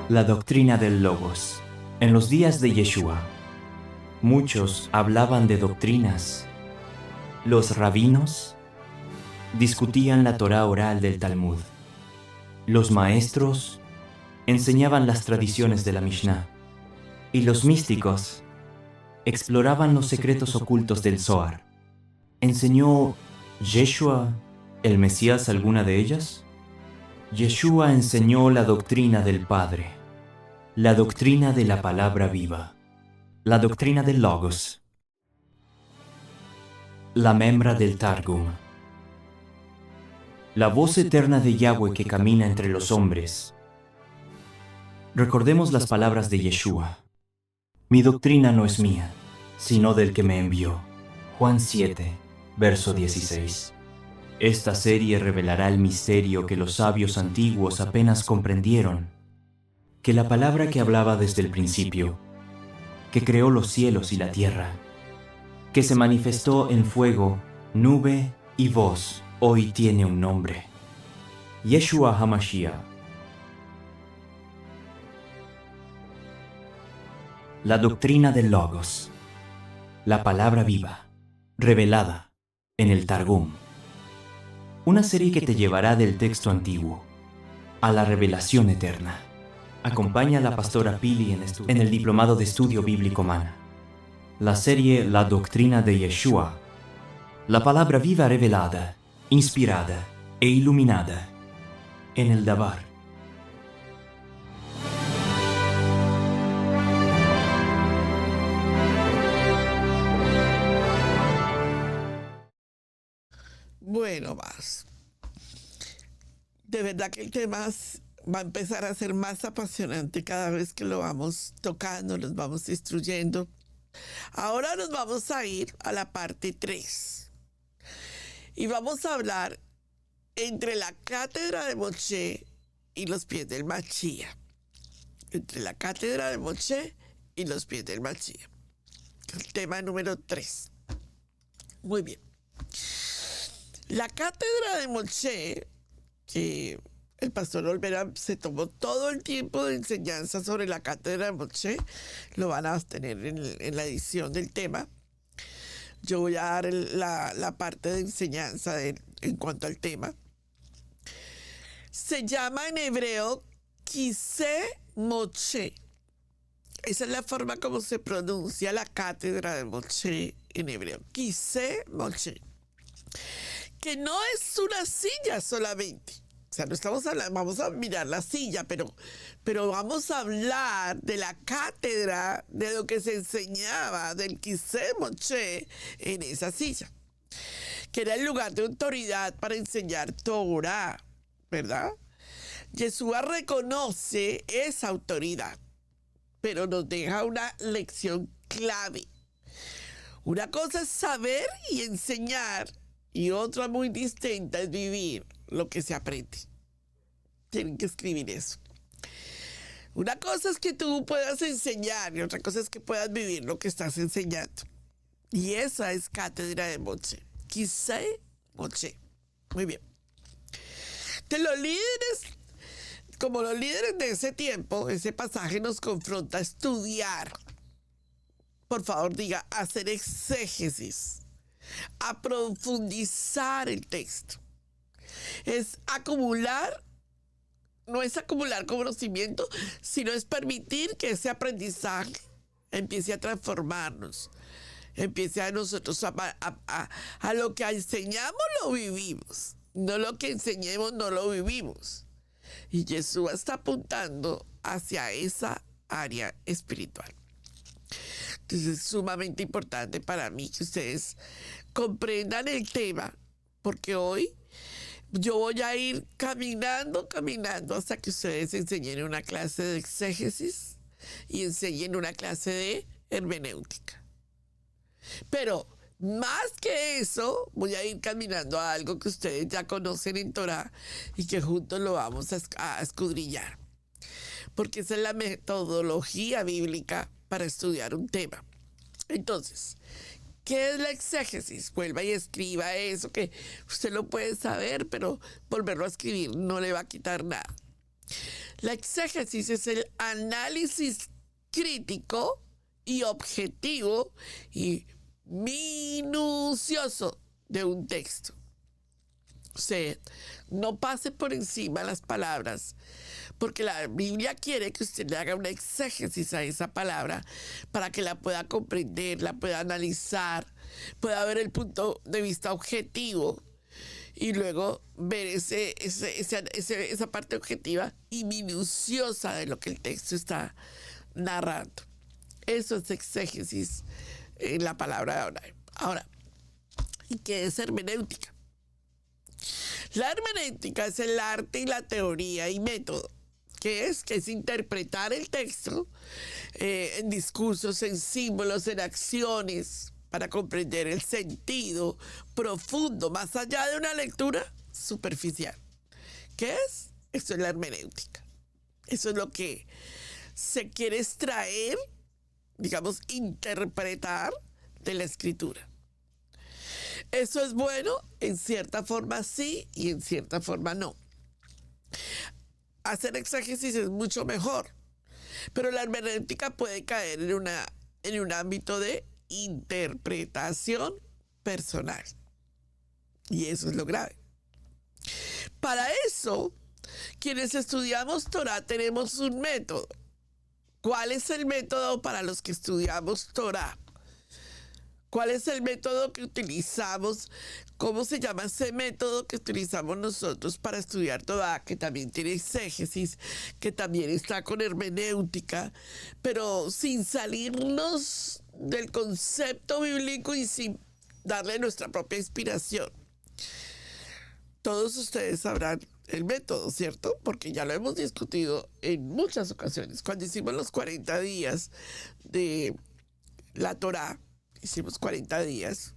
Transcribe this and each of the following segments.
La doctrina del Logos. En los días de Yeshua, muchos hablaban de doctrinas. Los rabinos discutían la Torá oral del Talmud. Los maestros enseñaban las tradiciones de la Mishnah. Y los místicos exploraban los secretos ocultos del Zohar. ¿Enseñó Yeshua, el Mesías, alguna de ellas? Yeshua enseñó la doctrina del Padre, la doctrina de la palabra viva, la doctrina del Logos, la membra del Targum, la voz eterna de Yahweh que camina entre los hombres. Recordemos las palabras de Yeshua. Mi doctrina no es mía, sino del que me envió. Juan 7, verso 16. Esta serie revelará el misterio que los sabios antiguos apenas comprendieron, que la palabra que hablaba desde el principio, que creó los cielos y la tierra, que se manifestó en fuego, nube y voz, hoy tiene un nombre. Yeshua HaMashiach. La doctrina del Logos, la palabra viva, revelada en el Targum. Una serie que te llevará del texto antiguo a la revelación eterna. Acompaña a la pastora Pili en el Diplomado de Estudio Bíblico Mana. La serie La Doctrina de Yeshua, la palabra viva revelada, inspirada e iluminada en el Dabar. Bueno, más. De verdad que el tema va a empezar a ser más apasionante cada vez que lo vamos tocando, nos vamos instruyendo. Ahora nos vamos a ir a la parte 3 y vamos a hablar entre la cátedra de Moshe y los pies del Mashiach. Entre la cátedra de Moshe y los pies del Mashiach. El tema número 3. Muy bien. La cátedra de Moshe, que el pastor Olvera se tomó todo el tiempo de enseñanza sobre la cátedra de Moshe, lo van a tener en la edición del tema. Yo voy a dar la parte de enseñanza en cuanto al tema. Se llama en hebreo Kiseh Moshe. Esa es la forma como se pronuncia la cátedra de Moshe en hebreo. Kiseh Moshe. Que no es una silla solamente. O sea, no estamos hablando, vamos a mirar la silla, pero vamos a hablar de la cátedra, de lo que se enseñaba del Kiseh Moshe en esa silla, que era el lugar de autoridad para enseñar Torah, ¿verdad? Yeshua reconoce esa autoridad, pero nos deja una lección clave. Una cosa es saber y enseñar, y otra muy distinta es vivir lo que se aprende. Tienen que escribir eso. Una cosa es que tú puedas enseñar y otra cosa es que puedas vivir lo que estás enseñando. Y esa es cátedra de Moshe. Kiseh Moshe. Muy bien. De los líderes, como los líderes de ese tiempo, ese pasaje nos confronta a estudiar. Por favor, diga, hacer exégesis, a profundizar el texto. Es acumular, no es acumular conocimiento, sino es permitir que ese aprendizaje empiece a transformarnos, empiece a nosotros a lo que enseñamos lo vivimos, no lo que enseñemos no lo vivimos. Y Yeshua está apuntando hacia esa área espiritual. Entonces es sumamente importante para mí que ustedes comprendan el tema, porque hoy yo voy a ir caminando hasta que ustedes enseñen una clase de exégesis y enseñen una clase de hermenéutica. Pero más que eso, voy a ir caminando a algo que ustedes ya conocen en Torah y que juntos lo vamos a escudriñar. Porque esa es la metodología bíblica para estudiar un tema. Entonces, ¿qué es la exégesis? Vuelva y escriba eso, que usted lo puede saber, pero volverlo a escribir no le va a quitar nada. La exégesis es el análisis crítico y objetivo y minucioso de un texto. O sea, no pase por encima las palabras, porque la Biblia quiere que usted le haga una exégesis a esa palabra para que la pueda comprender, la pueda analizar, pueda ver el punto de vista objetivo y luego ver esa parte objetiva y minuciosa de lo que el texto está narrando. Eso es exégesis en la palabra de ahora. Ahora, ¿y qué es hermenéutica? La hermenéutica es el arte y la teoría y método. ¿Qué es? Que es interpretar el texto en discursos, en símbolos, en acciones, para comprender el sentido profundo, más allá de una lectura superficial. ¿Qué es? Eso es la hermenéutica. Eso es lo que se quiere extraer, digamos, interpretar de la escritura. Eso es bueno, en cierta forma sí y en cierta forma no. Hacer exégesis es mucho mejor, pero la hermenéutica puede caer en un ámbito de interpretación personal. Y eso es lo grave. Para eso, quienes estudiamos Torah tenemos un método. ¿Cuál es el método para los que estudiamos Torah? ¿Cuál es el método que utilizamos? ¿Cómo se llama ese método que utilizamos nosotros para estudiar Torah? Que también tiene exégesis, que también está con hermenéutica, pero sin salirnos del concepto bíblico y sin darle nuestra propia inspiración. Todos ustedes sabrán el método, ¿cierto? Porque ya lo hemos discutido en muchas ocasiones. Cuando hicimos los 40 días de la Torah, hicimos 40 días.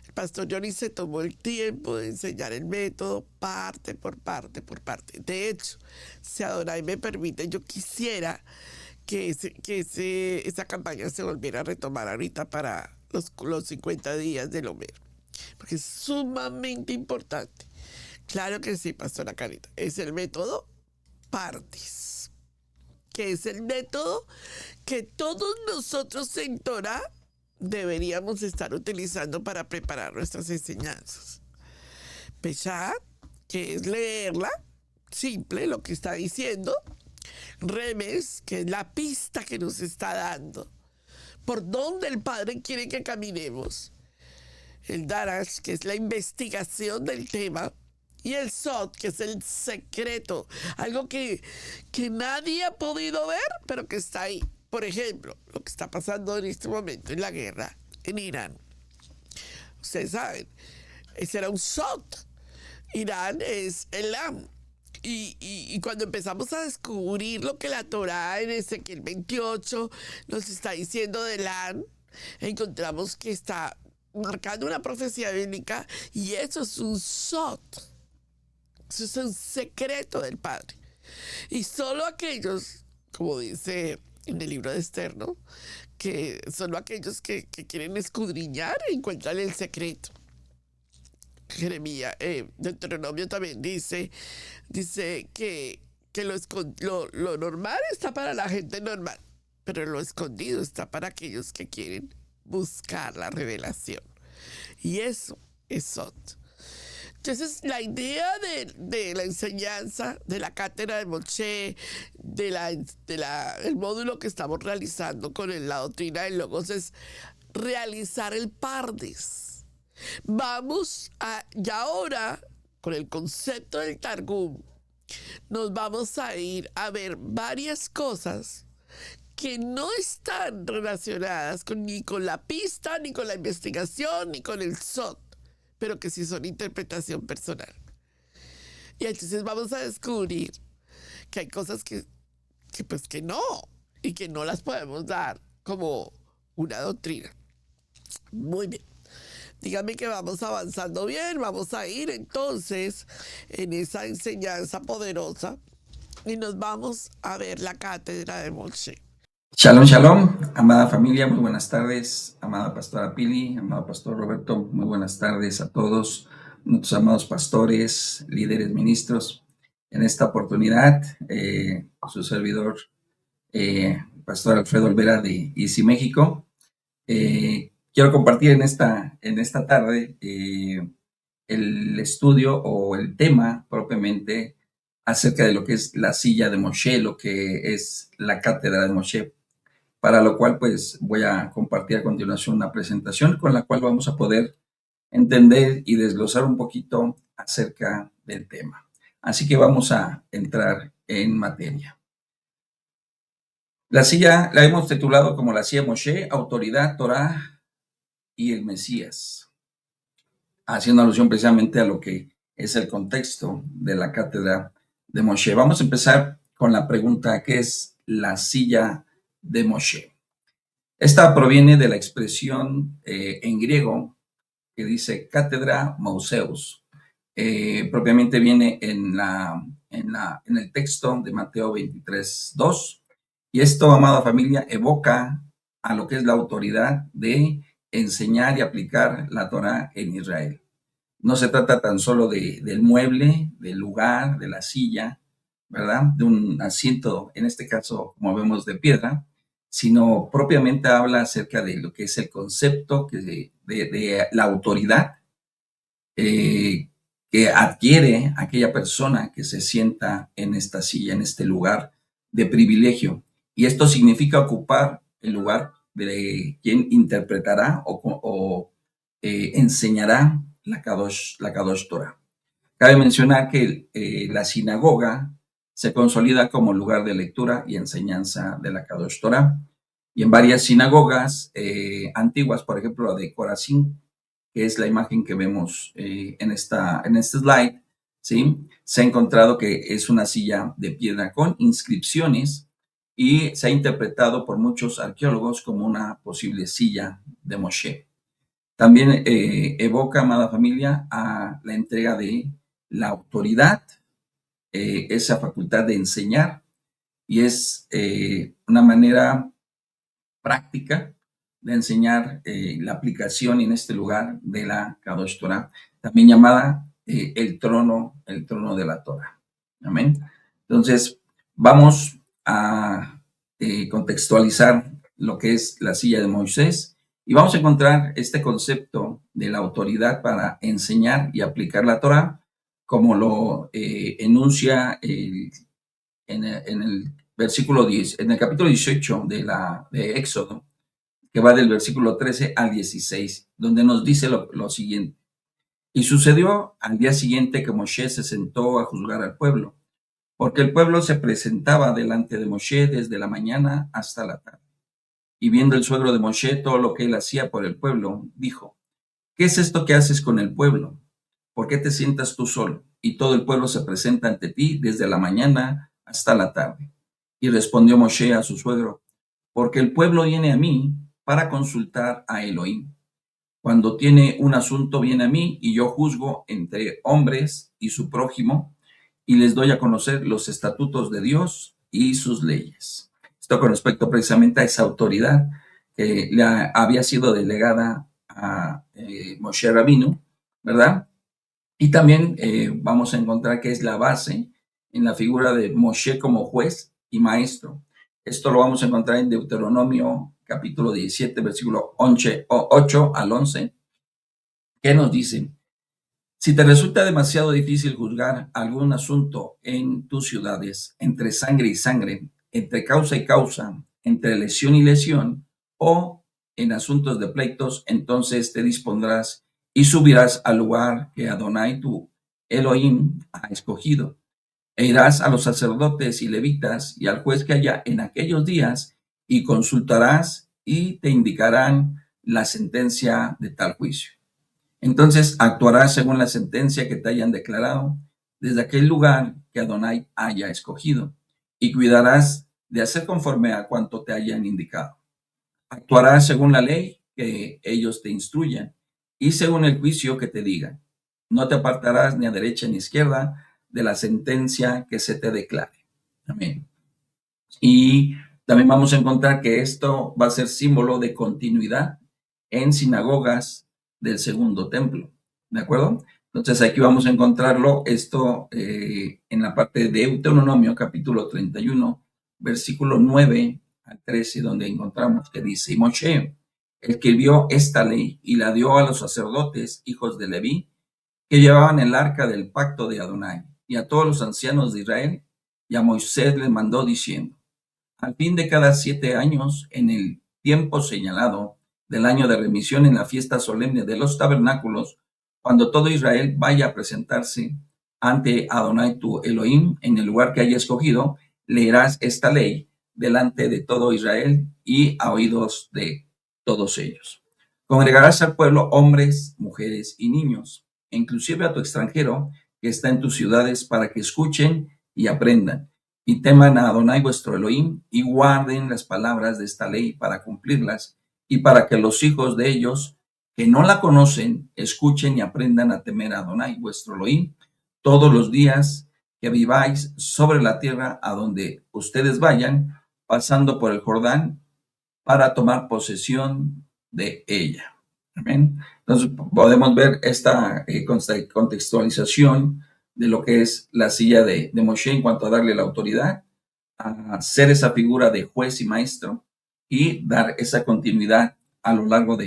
El pastor Johnny se tomó el tiempo de enseñar el método parte por parte por parte. De hecho, si Adonai me permite, yo quisiera que esa campaña se volviera a retomar ahorita para los 50 días del Homero, porque es sumamente importante. Claro que sí, pastora Carita. Es el método Pardes, que es el método que todos nosotros en Torah deberíamos estar utilizando para preparar nuestras enseñanzas. Peshat, que es leerla, simple, lo que está diciendo. Remes, que es la pista que nos está dando, por dónde el Padre quiere que caminemos. El Darash, que es la investigación del tema. Y el Sod, que es el secreto, algo que nadie ha podido ver, pero que está ahí. Por ejemplo, lo que está pasando en este momento en la guerra en Irán. Ustedes saben, ese era un Sod. Irán es Elam. Y cuando empezamos a descubrir lo que la Torá en Ezequiel 28 nos está diciendo de Elam, encontramos que está marcando una profecía bíblica y eso es un Sod. Eso es un secreto del Padre. Y solo aquellos, como dice en el libro de Esther, ¿no? Que solo aquellos que quieren escudriñar encuentran el secreto. Jeremías, Deuteronomio también dice que lo normal está para la gente normal, pero lo escondido está para aquellos que quieren buscar la revelación. Y eso es Sot. Entonces, la idea de la enseñanza, de la cátedra de Moshe, el módulo que estamos realizando con la doctrina del Logos es realizar el Pardes. Vamos ya ahora, con el concepto del Targum, nos vamos a ir a ver varias cosas que no están relacionadas ni con la pista, ni con la investigación, ni con el SOT, pero que sí son interpretación personal. Y entonces vamos a descubrir que hay cosas que no, y que no las podemos dar como una doctrina. Muy bien. Dígame que vamos avanzando bien, vamos a ir entonces en esa enseñanza poderosa y nos vamos a ver la cátedra de Moshe. Shalom, shalom, amada familia, muy buenas tardes, amada pastora Pili, amado pastor Roberto, muy buenas tardes a todos nuestros amados pastores, líderes, ministros. En esta oportunidad, su servidor, Pastor Alfredo Olvera de ICI México, quiero compartir en esta tarde el estudio o el tema propiamente acerca de lo que es la silla de Moshe, lo que es la cátedra de Moshe, para lo cual pues voy a compartir a continuación una presentación con la cual vamos a poder entender y desglosar un poquito acerca del tema. Así que vamos a entrar en materia. La silla la hemos titulado como la silla de Moshe, autoridad, Torah y el Mesías, haciendo alusión precisamente a lo que es el contexto de la cátedra de Moshe. Vamos a empezar con la pregunta, ¿qué es la silla de Moshe? Esta proviene de la expresión en griego que dice cátedra Mouseus. Propiamente viene en el texto de Mateo 23:2. Y esto, amada familia, evoca a lo que es la autoridad de enseñar y aplicar la Torah en Israel. No se trata tan solo del mueble, del lugar, de la silla, ¿verdad? De un asiento, en este caso, como vemos, de piedra, sino propiamente habla acerca de lo que es el concepto de la autoridad que adquiere aquella persona que se sienta en esta silla, en este lugar de privilegio. Y esto significa ocupar el lugar de quien interpretará o enseñará la Kadosh Torah. Cabe mencionar que la sinagoga se consolida como lugar de lectura y enseñanza de la Kadosh Torah. Y en varias sinagogas antiguas, por ejemplo la de Corazín, que es la imagen que vemos en este slide, ¿sí? Se ha encontrado que es una silla de piedra con inscripciones y se ha interpretado por muchos arqueólogos como una posible silla de Moshe. También evoca, amada familia, a la entrega de la autoridad, esa facultad de enseñar, y es una manera práctica de enseñar la aplicación en este lugar de la Kadosh Torah, también llamada el trono de la Torah. Amén. Entonces, vamos a contextualizar lo que es la silla de Moisés y vamos a encontrar este concepto de la autoridad para enseñar y aplicar la Torah, como lo enuncia en el versículo 10, en el capítulo 18 de Éxodo, que va del versículo 13 al 16, donde nos dice lo siguiente. Y sucedió al día siguiente que Moshe se sentó a juzgar al pueblo, porque el pueblo se presentaba delante de Moshe desde la mañana hasta la tarde. Y viendo el suegro de Moshe todo lo que él hacía por el pueblo, dijo, ¿qué es esto que haces con el pueblo? ¿Por qué te sientas tú solo? Y todo el pueblo se presenta ante ti desde la mañana hasta la tarde. Y respondió Moshe a su suegro, porque el pueblo viene a mí para consultar a Elohim. Cuando tiene un asunto viene a mí y yo juzgo entre hombres y su prójimo y les doy a conocer los estatutos de Dios y sus leyes. Esto con respecto precisamente a esa autoridad que le había sido delegada a Moshe Rabinu, ¿verdad? Y también vamos a encontrar que es la base en la figura de Moshe como juez y maestro. Esto lo vamos a encontrar en Deuteronomio capítulo 17, versículo 8 al 11, que nos dice, si te resulta demasiado difícil juzgar algún asunto en tus ciudades, entre sangre y sangre, entre causa y causa, entre lesión y lesión, o en asuntos de pleitos, entonces te dispondrás y subirás al lugar que Adonai tu Elohim ha escogido. E irás a los sacerdotes y levitas y al juez que haya en aquellos días y consultarás y te indicarán la sentencia de tal juicio. Entonces actuarás según la sentencia que te hayan declarado desde aquel lugar que Adonai haya escogido y cuidarás de hacer conforme a cuanto te hayan indicado. Actuarás según la ley que ellos te instruyan y según el juicio que te digan. No te apartarás ni a derecha ni a izquierda de la sentencia que se te declare. Amén. Y también vamos a encontrar que esto va a ser símbolo de continuidad en sinagogas del segundo templo, ¿de acuerdo? Entonces aquí vamos a encontrarlo esto en la parte de Deuteronomio capítulo 31, versículo 9 al 13, donde encontramos que dice, y Moshe escribió esta ley y la dio a los sacerdotes, hijos de Leví, que llevaban el arca del pacto de Adonai, y a todos los ancianos de Israel, y a Moisés les mandó diciendo, al fin de cada 7 años, en el tiempo señalado del año de remisión en la fiesta solemne de los tabernáculos, cuando todo Israel vaya a presentarse ante Adonai tu Elohim en el lugar que haya escogido, leerás esta ley delante de todo Israel y a oídos de todos ellos. Congregarás al pueblo hombres, mujeres y niños, e inclusive a tu extranjero que está en tus ciudades, para que escuchen y aprendan y teman a Adonai vuestro Elohim, y guarden las palabras de esta ley para cumplirlas, y para que los hijos de ellos que no la conocen escuchen y aprendan a temer a Adonai vuestro Elohim todos los días que viváis sobre la tierra a donde ustedes vayan, pasando por el Jordán para tomar posesión de ella. Amén. Entonces podemos ver esta contextualización de lo que es la silla de Moshe en cuanto a darle la autoridad, a ser esa figura de juez y maestro y dar esa continuidad a lo largo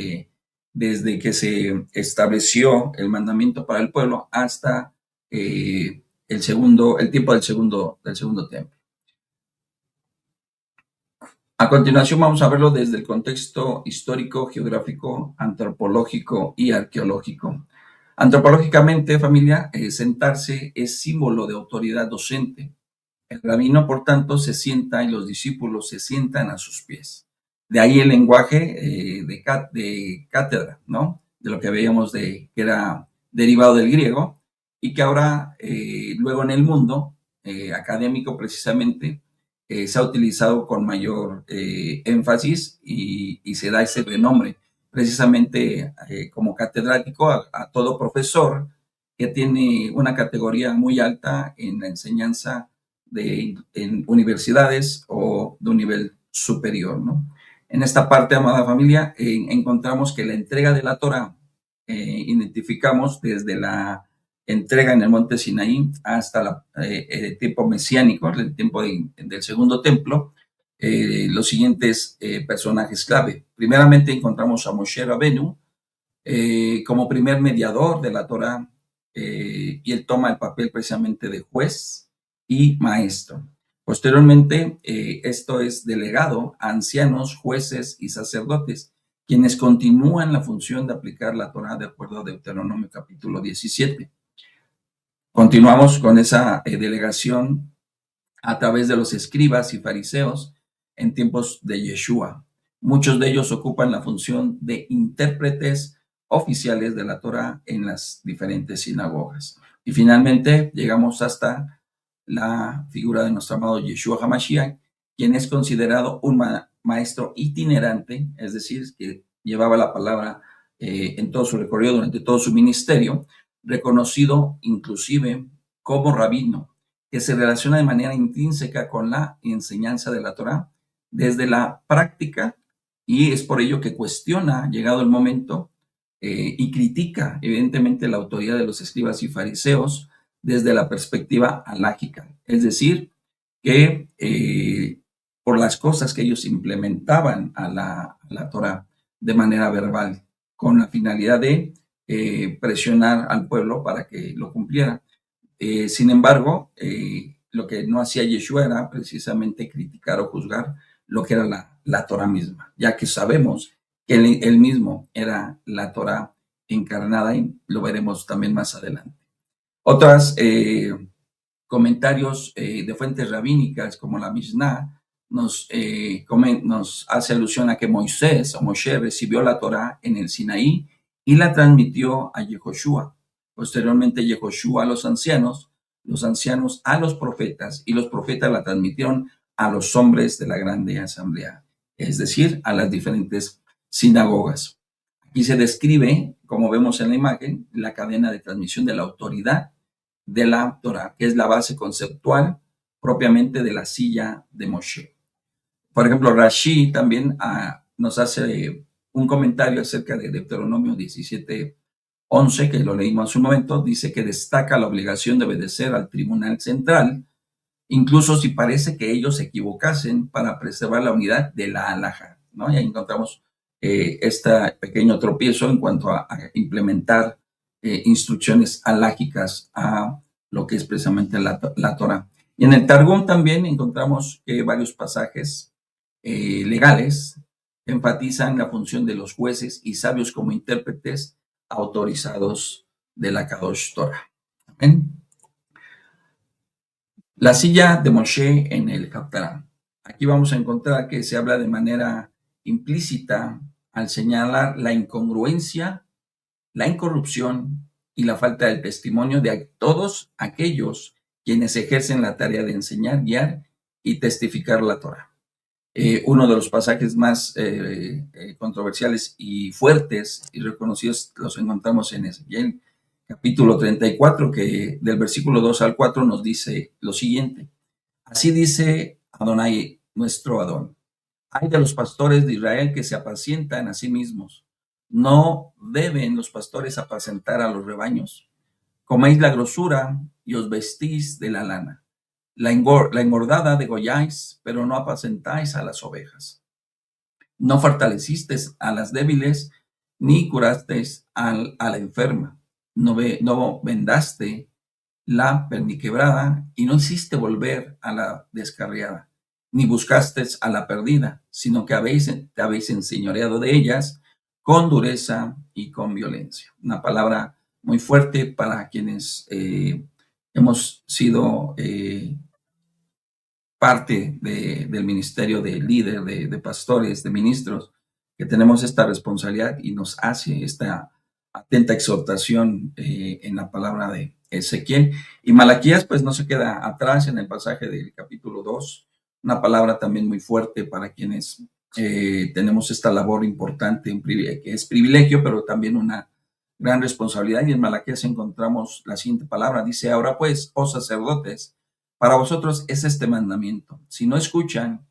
desde que se estableció el mandamiento para el pueblo hasta el tiempo del segundo templo. A continuación vamos a verlo desde el contexto histórico, geográfico, antropológico y arqueológico. Antropológicamente, familia, sentarse es símbolo de autoridad docente. El rabino, por tanto, se sienta y los discípulos se sientan a sus pies. De ahí el lenguaje de cátedra, ¿no? De lo que veíamos que era derivado del griego y que ahora, luego en el mundo académico precisamente, se ha utilizado con mayor énfasis y se da ese renombre precisamente como catedrático a todo profesor que tiene una categoría muy alta en la enseñanza en universidades o de un nivel superior, ¿no? En esta parte, amada familia, encontramos que la entrega de la Torah identificamos desde la entrega en el monte Sinaí hasta el tiempo mesiánico, el tiempo del segundo templo, los siguientes personajes clave. Primeramente encontramos a Moshe Rabenu como primer mediador de la Torah, y él toma el papel precisamente de juez y maestro. Posteriormente, esto es delegado a ancianos, jueces y sacerdotes, quienes continúan la función de aplicar la Torah de acuerdo a Deuteronomio capítulo 17. Continuamos con esa delegación a través de los escribas y fariseos en tiempos de Yeshua. Muchos de ellos ocupan la función de intérpretes oficiales de la Torah en las diferentes sinagogas. Y finalmente llegamos hasta la figura de nuestro amado Yeshua HaMashiach, quien es considerado un maestro itinerante, es decir, que llevaba la palabra en todo su recorrido durante todo su ministerio, reconocido inclusive como rabino, que se relaciona de manera intrínseca con la enseñanza de la Torah desde la práctica, y es por ello que cuestiona, llegado el momento, y critica evidentemente la autoridad de los escribas y fariseos desde la perspectiva halágica, es decir, que por las cosas que ellos implementaban a la Torah de manera verbal, con la finalidad de presionar al pueblo para que lo cumpliera. Sin embargo, lo que no hacía Yeshua era precisamente criticar o juzgar lo que era la Torah misma, ya que sabemos que él mismo era la Torah encarnada, y lo veremos también más adelante. Otros comentarios de fuentes rabínicas como la Mishnah nos hace alusión a que Moisés o Moshe recibió la Torah en el Sinaí y la transmitió a Yehoshua. Posteriormente Yehoshua a los ancianos a los profetas, y los profetas la transmitieron a los hombres de la grande asamblea, es decir, a las diferentes sinagogas. Aquí se describe, como vemos en la imagen, la cadena de transmisión de la autoridad de la Torah, que es la base conceptual propiamente de la silla de Moshe. Por ejemplo, Rashi también nos hace un comentario acerca de Deuteronomio 17, 11, que lo leímos hace un momento, dice que destaca la obligación de obedecer al Tribunal Central, incluso si parece que ellos se equivocasen, para preservar la unidad de la halajá, ¿no? Y ahí encontramos este pequeño tropiezo en cuanto a implementar instrucciones halágicas a lo que es precisamente la Torah. Y en el Targum también encontramos varios pasajes legales enfatizan la función de los jueces y sabios como intérpretes autorizados de la Kadosh Torah. Amén. La silla de Moshe en el Haftarah. Aquí vamos a encontrar que se habla de manera implícita al señalar la incongruencia, la incorrupción y la falta de testimonio de todos aquellos quienes ejercen la tarea de enseñar, guiar y testificar la Torah. Uno de los pasajes más controversiales y fuertes y reconocidos los encontramos en Ezequiel, capítulo 34, que del versículo 2 al 4 nos dice lo siguiente. Así dice Adonai, nuestro Adón. Hay de los pastores de Israel que se apacientan a sí mismos. No deben los pastores apacentar a los rebaños. Coméis la grosura y os vestís de la lana. La engordada degolláis, pero no apacentáis a las ovejas. No fortalecisteis a las débiles, ni curasteis a la enferma. No vendaste la perniquebrada, y no hiciste volver a la descarriada, ni buscasteis a la perdida, sino que te habéis enseñoreado de ellas con dureza y con violencia. Una palabra muy fuerte para quienes hemos sido parte del ministerio de líder, de pastores, de ministros, que tenemos esta responsabilidad y nos hace esta atenta exhortación en la palabra de Ezequiel. Y Malaquías pues no se queda atrás en el pasaje del capítulo 2, una palabra también muy fuerte para quienes tenemos esta labor importante, que es privilegio, pero también una gran responsabilidad. Y en Malaquías encontramos la siguiente palabra, dice: ahora pues, oh sacerdotes, para vosotros es este mandamiento. Si no escuchan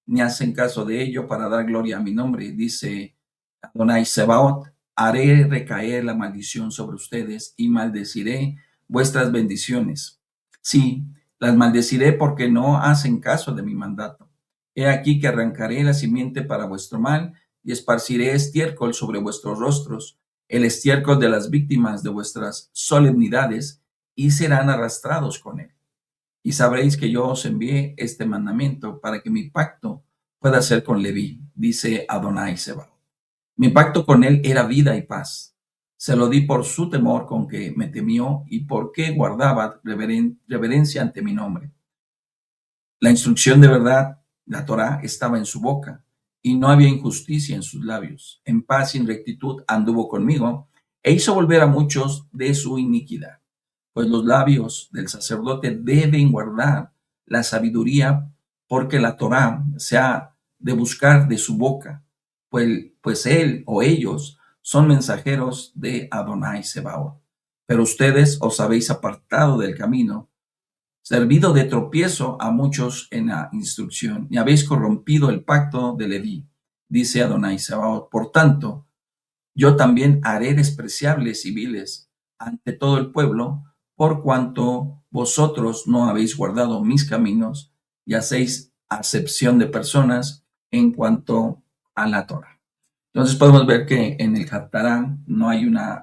ni hacen caso de ello para dar gloria a mi nombre, dice Adonai Sebaot, haré recaer la maldición sobre ustedes y maldeciré vuestras bendiciones. Sí, las maldeciré porque no hacen caso de mi mandato. He aquí que arrancaré la simiente para vuestro mal y esparciré estiércol sobre vuestros rostros, el estiércol de las víctimas de vuestras solemnidades, y serán arrastrados con él. Y sabréis que yo os envié este mandamiento para que mi pacto pueda ser con Leví, dice Adonai Sebaot. Mi pacto con él era vida y paz. Se lo di por su temor con que me temió y porque guardaba reverencia ante mi nombre. La instrucción de verdad, la Torá, estaba en su boca y no había injusticia en sus labios. En paz y en rectitud anduvo conmigo e hizo volver a muchos de su iniquidad. Pues los labios del sacerdote deben guardar la sabiduría, porque la Torá se ha de buscar de su boca, pues él o ellos son mensajeros de Adonai Sebaot. Pero ustedes os habéis apartado del camino, servido de tropiezo a muchos en la instrucción, y habéis corrompido el pacto de Leví, dice Adonai Sebaot. Por tanto, yo también haré despreciables y viles ante todo el pueblo, por cuanto vosotros no habéis guardado mis caminos y hacéis acepción de personas en cuanto a la Torah. Entonces podemos ver que en el Haftarah no hay una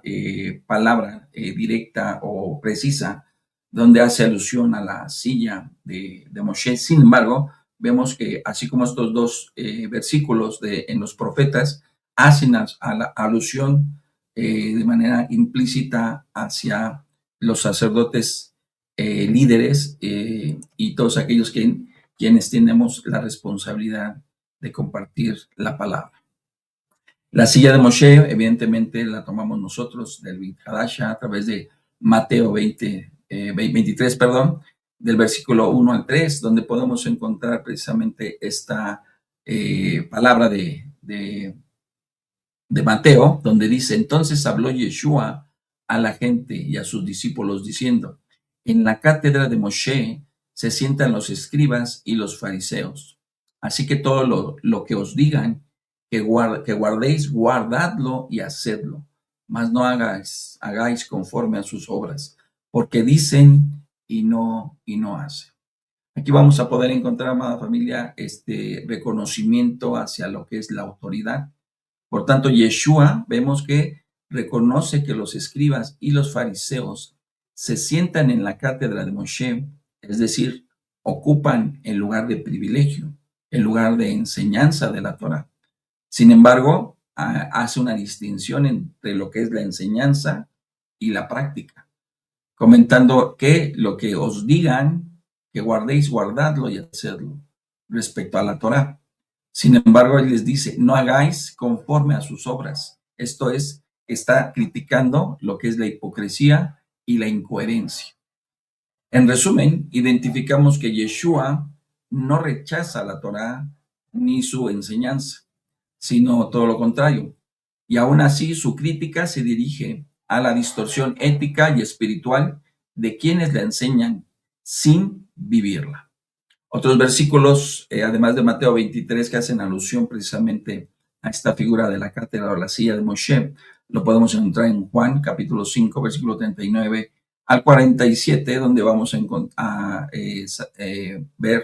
palabra directa o precisa donde hace alusión a la silla de Moshe. Sin embargo, vemos que así como estos dos versículos en los profetas hacen a la alusión de manera implícita hacia los sacerdotes líderes y todos aquellos quienes tenemos la responsabilidad de compartir la palabra. La silla de Moshe, evidentemente, la tomamos nosotros del Brit Hadasha a través de Mateo 23, del versículo 1 al 3, donde podemos encontrar precisamente esta palabra de Mateo, donde dice: entonces habló Yeshua a la gente y a sus discípulos diciendo: en la cátedra de Moshe se sientan los escribas y los fariseos. Así que todo lo que os digan que guardéis, guardadlo y hacedlo, mas no hagáis conforme a sus obras, porque dicen y no hacen. Aquí vamos a poder encontrar, amada familia, este reconocimiento hacia lo que es la autoridad. Por tanto, Yeshua vemos que reconoce que los escribas y los fariseos se sientan en la cátedra de Moshe, es decir, ocupan el lugar de privilegio, el lugar de enseñanza de la Torá. Sin embargo, hace una distinción entre lo que es la enseñanza y la práctica, comentando que lo que os digan que guardéis, guardadlo y hacedlo respecto a la Torá. Sin embargo, él les dice, no hagáis conforme a sus obras. Esto es, está criticando lo que es la hipocresía y la incoherencia. En resumen, identificamos que Yeshua no rechaza la Torá ni su enseñanza, sino todo lo contrario. Y aún así, su crítica se dirige a la distorsión ética y espiritual de quienes la enseñan sin vivirla. Otros versículos, además de Mateo 23, que hacen alusión precisamente a esta figura de la cátedra o la silla de Moshe, lo podemos encontrar en Juan, capítulo 5, versículo 39 al 47, donde vamos a ver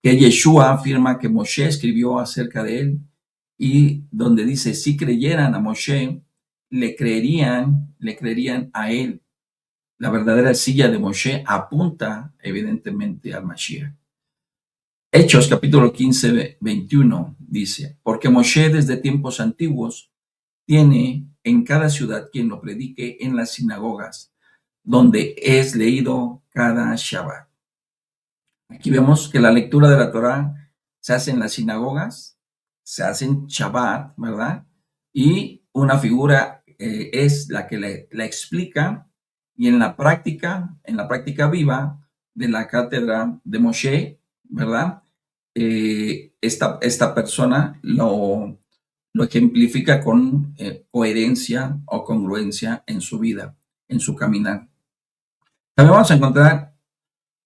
que Yeshua afirma que Moshe escribió acerca de él y donde dice, si creyeran a Moshe, le creerían a él. La verdadera silla de Moshe apunta evidentemente al Mashiach. Hechos capítulo 15, 21 dice, porque Moshe desde tiempos antiguos tiene en cada ciudad quien lo predique en las sinagogas, donde es leído cada Shabbat. Aquí vemos que la lectura de la Torá se hace en las sinagogas, se hace en Shabbat, ¿verdad? Y una figura es la que la explica, y en la práctica viva de la cátedra de Moshe, ¿verdad? Esta persona lo ejemplifica con coherencia o congruencia en su vida, en su caminar. También vamos a encontrar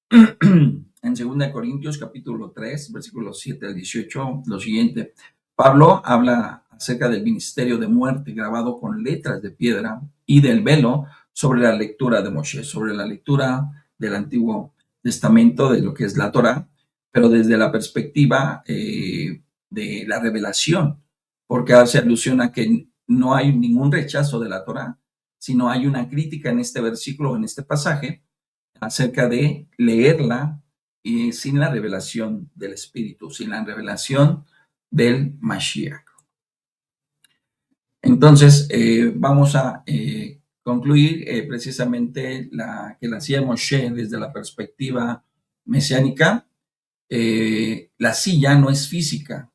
en 2 Corintios capítulo 3, versículos 7 al 18, lo siguiente. Pablo habla acerca del ministerio de muerte grabado con letras de piedra y del velo sobre la lectura de Moshe, sobre la lectura del Antiguo Testamento, de lo que es la Torá, pero desde la perspectiva de la revelación, porque hace alusión a que no hay ningún rechazo de la Torá, sino hay una crítica en este versículo, en este pasaje, acerca de leerla y sin la revelación del Espíritu, sin la revelación del Mashiach. Entonces, vamos a concluir precisamente que la silla de Moshe desde la perspectiva mesiánica. La silla no es física,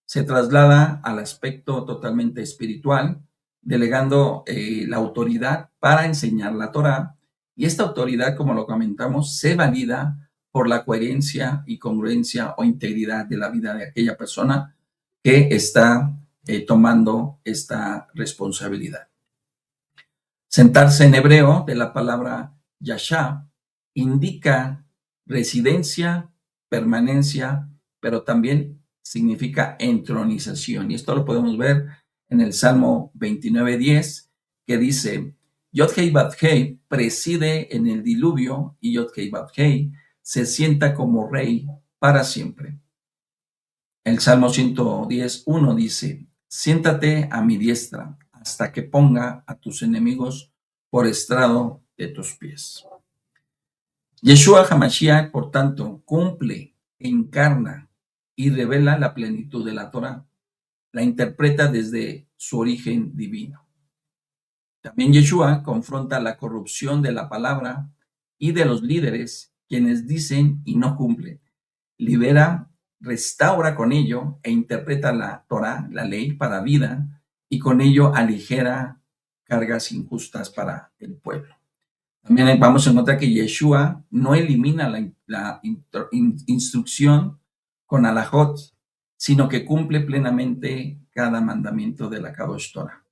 se traslada al aspecto totalmente espiritual, delegando la autoridad para enseñar la Torá. Y esta autoridad, como lo comentamos, se valida por la coherencia y congruencia o integridad de la vida de aquella persona que está tomando esta responsabilidad. Sentarse en hebreo, de la palabra yashá, indica residencia, permanencia, pero también significa entronización. Y esto lo podemos ver en el Salmo 29:10, que dice, Yod-Hei Bat-Hei preside en el diluvio y Yod-Hei Bat-Hei se sienta como rey para siempre. El Salmo 110:1 dice, siéntate a mi diestra hasta que ponga a tus enemigos por estrado de tus pies. Yeshua HaMashiach, por tanto, cumple, encarna y revela la plenitud de la Torá. La interpreta desde su origen divino. También Yeshua confronta la corrupción de la palabra y de los líderes, quienes dicen y no cumplen. Libera, restaura con ello e interpreta la Torá, la ley, para vida, y con ello aligera cargas injustas para el pueblo. También vamos a encontrar que Yeshua no elimina la instrucción con alajot, sino que cumple plenamente cada mandamiento de la Kadosh Torah.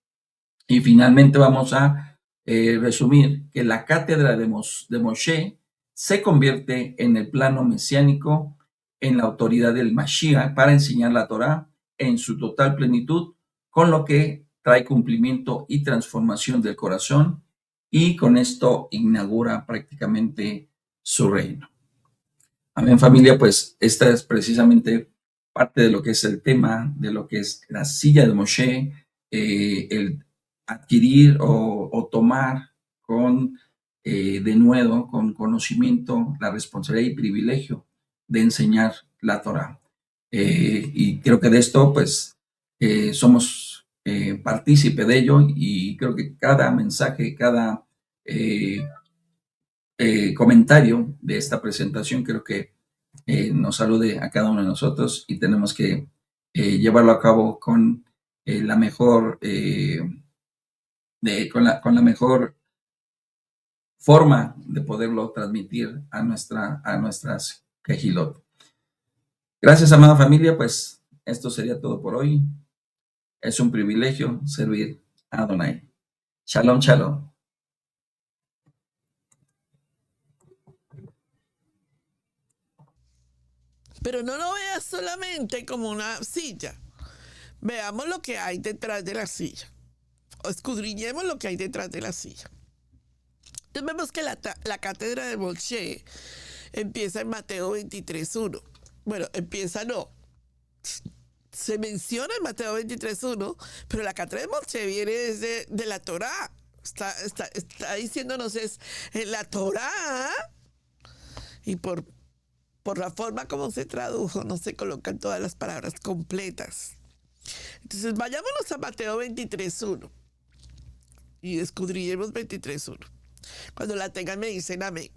Y finalmente vamos a resumir que la cátedra de Moshe se convierte en el plano mesiánico, en la autoridad del Mashiach para enseñar la Torá en su total plenitud, con lo que trae cumplimiento y transformación del corazón y con esto inaugura prácticamente su reino. Amén, familia, pues esta es precisamente parte de lo que es el tema, de lo que es la silla de Moshe, el adquirir o tomar con de nuevo, con conocimiento, la responsabilidad y privilegio de enseñar la Torah. Y creo que de esto, pues, somos partícipe de ello y creo que cada mensaje, cada comentario de esta presentación, creo que nos salude a cada uno de nosotros y tenemos que llevarlo a cabo con la mejor, con la mejor forma de poderlo transmitir a nuestras Kehilot. Gracias, amada familia, pues esto sería todo por hoy. Es un privilegio servir a Adonai. Shalom, shalom. Pero no lo veas solamente como una silla. Veamos lo que hay detrás de la silla. O escudriñemos lo que hay detrás de la silla. Entonces vemos que la cátedra de Moshe empieza en Mateo 23.1. Bueno, empieza no. Se menciona en Mateo 23.1, pero la cátedra de Moshe viene desde de la Torá. Está diciéndonos es en la Torá. Y por la forma como se tradujo, no se colocan todas las palabras completas. Entonces vayámonos a Mateo 23.1 y escudriñemos 23.1. Cuando la tengan me dicen amén.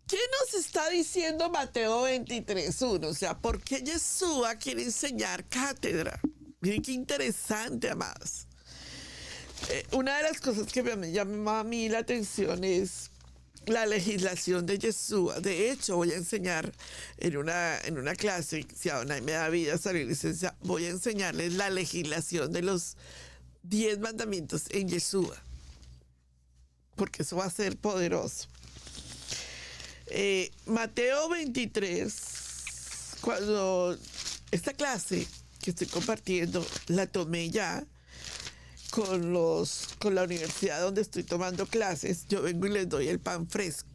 ¿Qué nos está diciendo Mateo 23.1? O sea, ¿por qué Yeshua quiere enseñar cátedra? Miren qué interesante, amados. Una de las cosas que me llama a mí la atención es la legislación de Yeshua. De hecho, voy a enseñar en una clase, si Adonai me da vida, salir licencia, voy a enseñarles la legislación de los 10 mandamientos en Yeshua, porque eso va a ser poderoso. Mateo 23, cuando esta clase que estoy compartiendo la tomé ya con la universidad donde estoy tomando clases, yo vengo y les doy el pan fresco.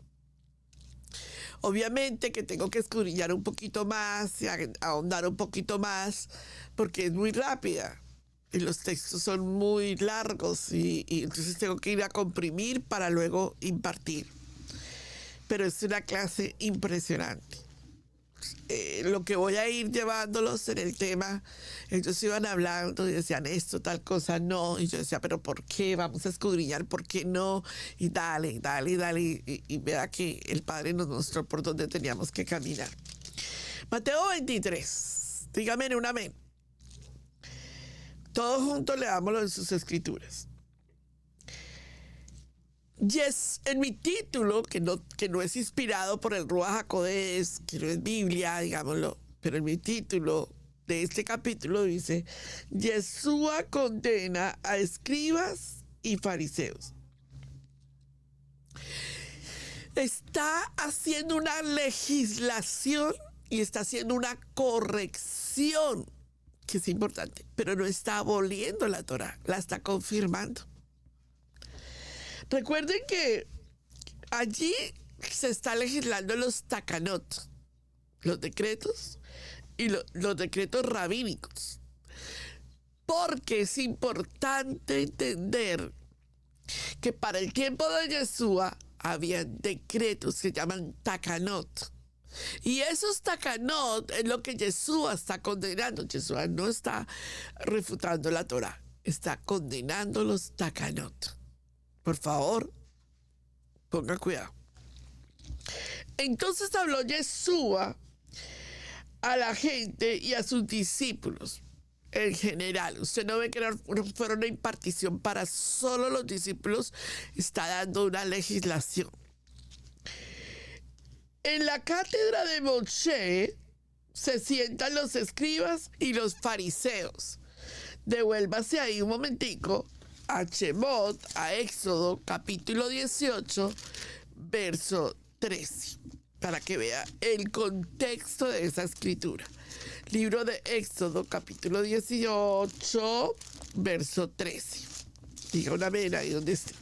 Obviamente que tengo que escudriñar un poquito más y ahondar un poquito más porque es muy rápida y los textos son muy largos y entonces tengo que ir a comprimir para luego impartir. Pero es una clase impresionante. Lo que voy a ir llevándolos en el tema, ellos iban hablando y decían esto, tal cosa, no, y yo decía, pero ¿por qué? Vamos a escudriñar, ¿por qué no? Y dale, y vea que el Padre nos mostró por dónde teníamos que caminar. Mateo 23, dígame en un amén. Todos juntos leámoslo en sus escrituras. En mi título, que no es inspirado por el Ruach HaKodesh, que no es Biblia, digámoslo, pero en mi título de este capítulo dice, Yeshua condena a escribas y fariseos. Está haciendo una legislación y está haciendo una corrección, que es importante, pero no está aboliendo la Torah, la está confirmando. Recuerden que allí se está legislando los takanot, los decretos y los decretos rabínicos. Porque es importante entender que para el tiempo de Yeshua había decretos que se llaman takanot. Y esos takanot es lo que Yeshua está condenando. Yeshua no está refutando la Torah, está condenando los takanot. Por favor, ponga cuidado. Entonces habló Yeshua a la gente y a sus discípulos en general. Usted no ve que no fuera una impartición para solo los discípulos, está dando una legislación. En la cátedra de Moshe se sientan los escribas y los fariseos. Devuélvase ahí un momentico a Shemot, a Éxodo, capítulo 18, verso 13, para que vea el contexto de esa escritura. Libro de Éxodo, capítulo 18, verso 13. Diga una amén ahí donde esté.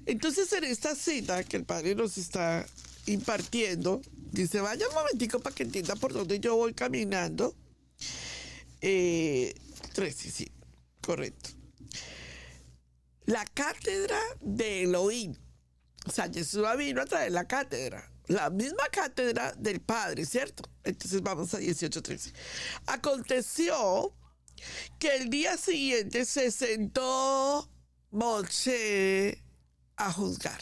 Entonces, en esta cita que el Padre nos está impartiendo, dice, vaya un momentico para que entienda por dónde yo voy caminando. 13, sí, correcto. La cátedra de Elohim. O sea, Jesús vino a traer la cátedra. La misma cátedra del Padre, ¿cierto? Entonces vamos a 18:13. Aconteció que el día siguiente se sentó Moshe a juzgar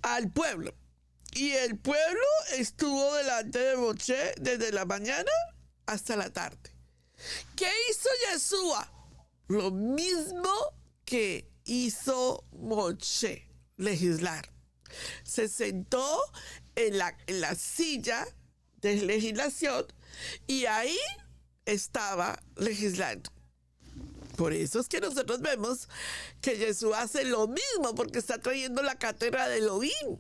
al pueblo. Y el pueblo estuvo delante de Moshe desde la mañana hasta la tarde. ¿Qué hizo Yeshua? Lo mismo que hizo Moshe, legislar. Se sentó en la silla de legislación y ahí estaba legislando. Por eso es que nosotros vemos que Jesús hace lo mismo, porque está trayendo la cátedra de Elohim.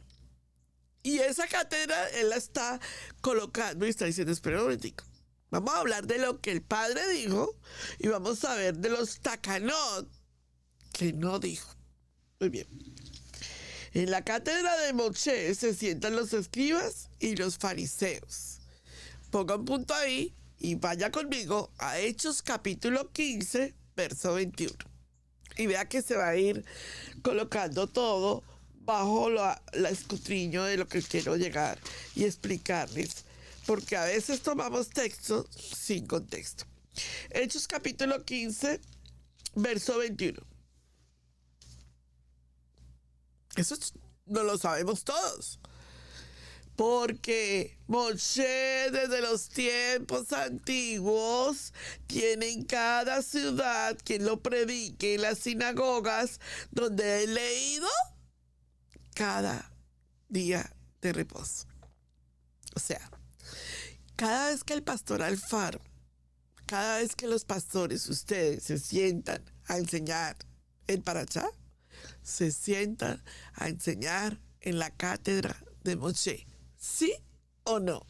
Y esa cátedra él la está colocando y está diciendo, espera un momentico. Vamos a hablar de lo que el Padre dijo y vamos a ver de los takanot que no dijo. Muy bien. En la cátedra de Moshe se sientan los escribas y los fariseos. Ponga un punto ahí y vaya conmigo a Hechos capítulo 15, verso 21. Y vea que se va a ir colocando todo bajo la escudriño de lo que quiero llegar y explicarles. Porque a veces tomamos textos sin contexto. Hechos capítulo 15, verso 21. Eso no lo sabemos todos. Porque Moshe desde los tiempos antiguos tiene en cada ciudad quien lo predique en las sinagogas donde he leído cada día de reposo. O sea, cada vez que el pastor Alfaro, cada vez que los pastores, ustedes, se sientan a enseñar en Parachá, se sientan a enseñar en la cátedra de Moshe. ¿Sí o no?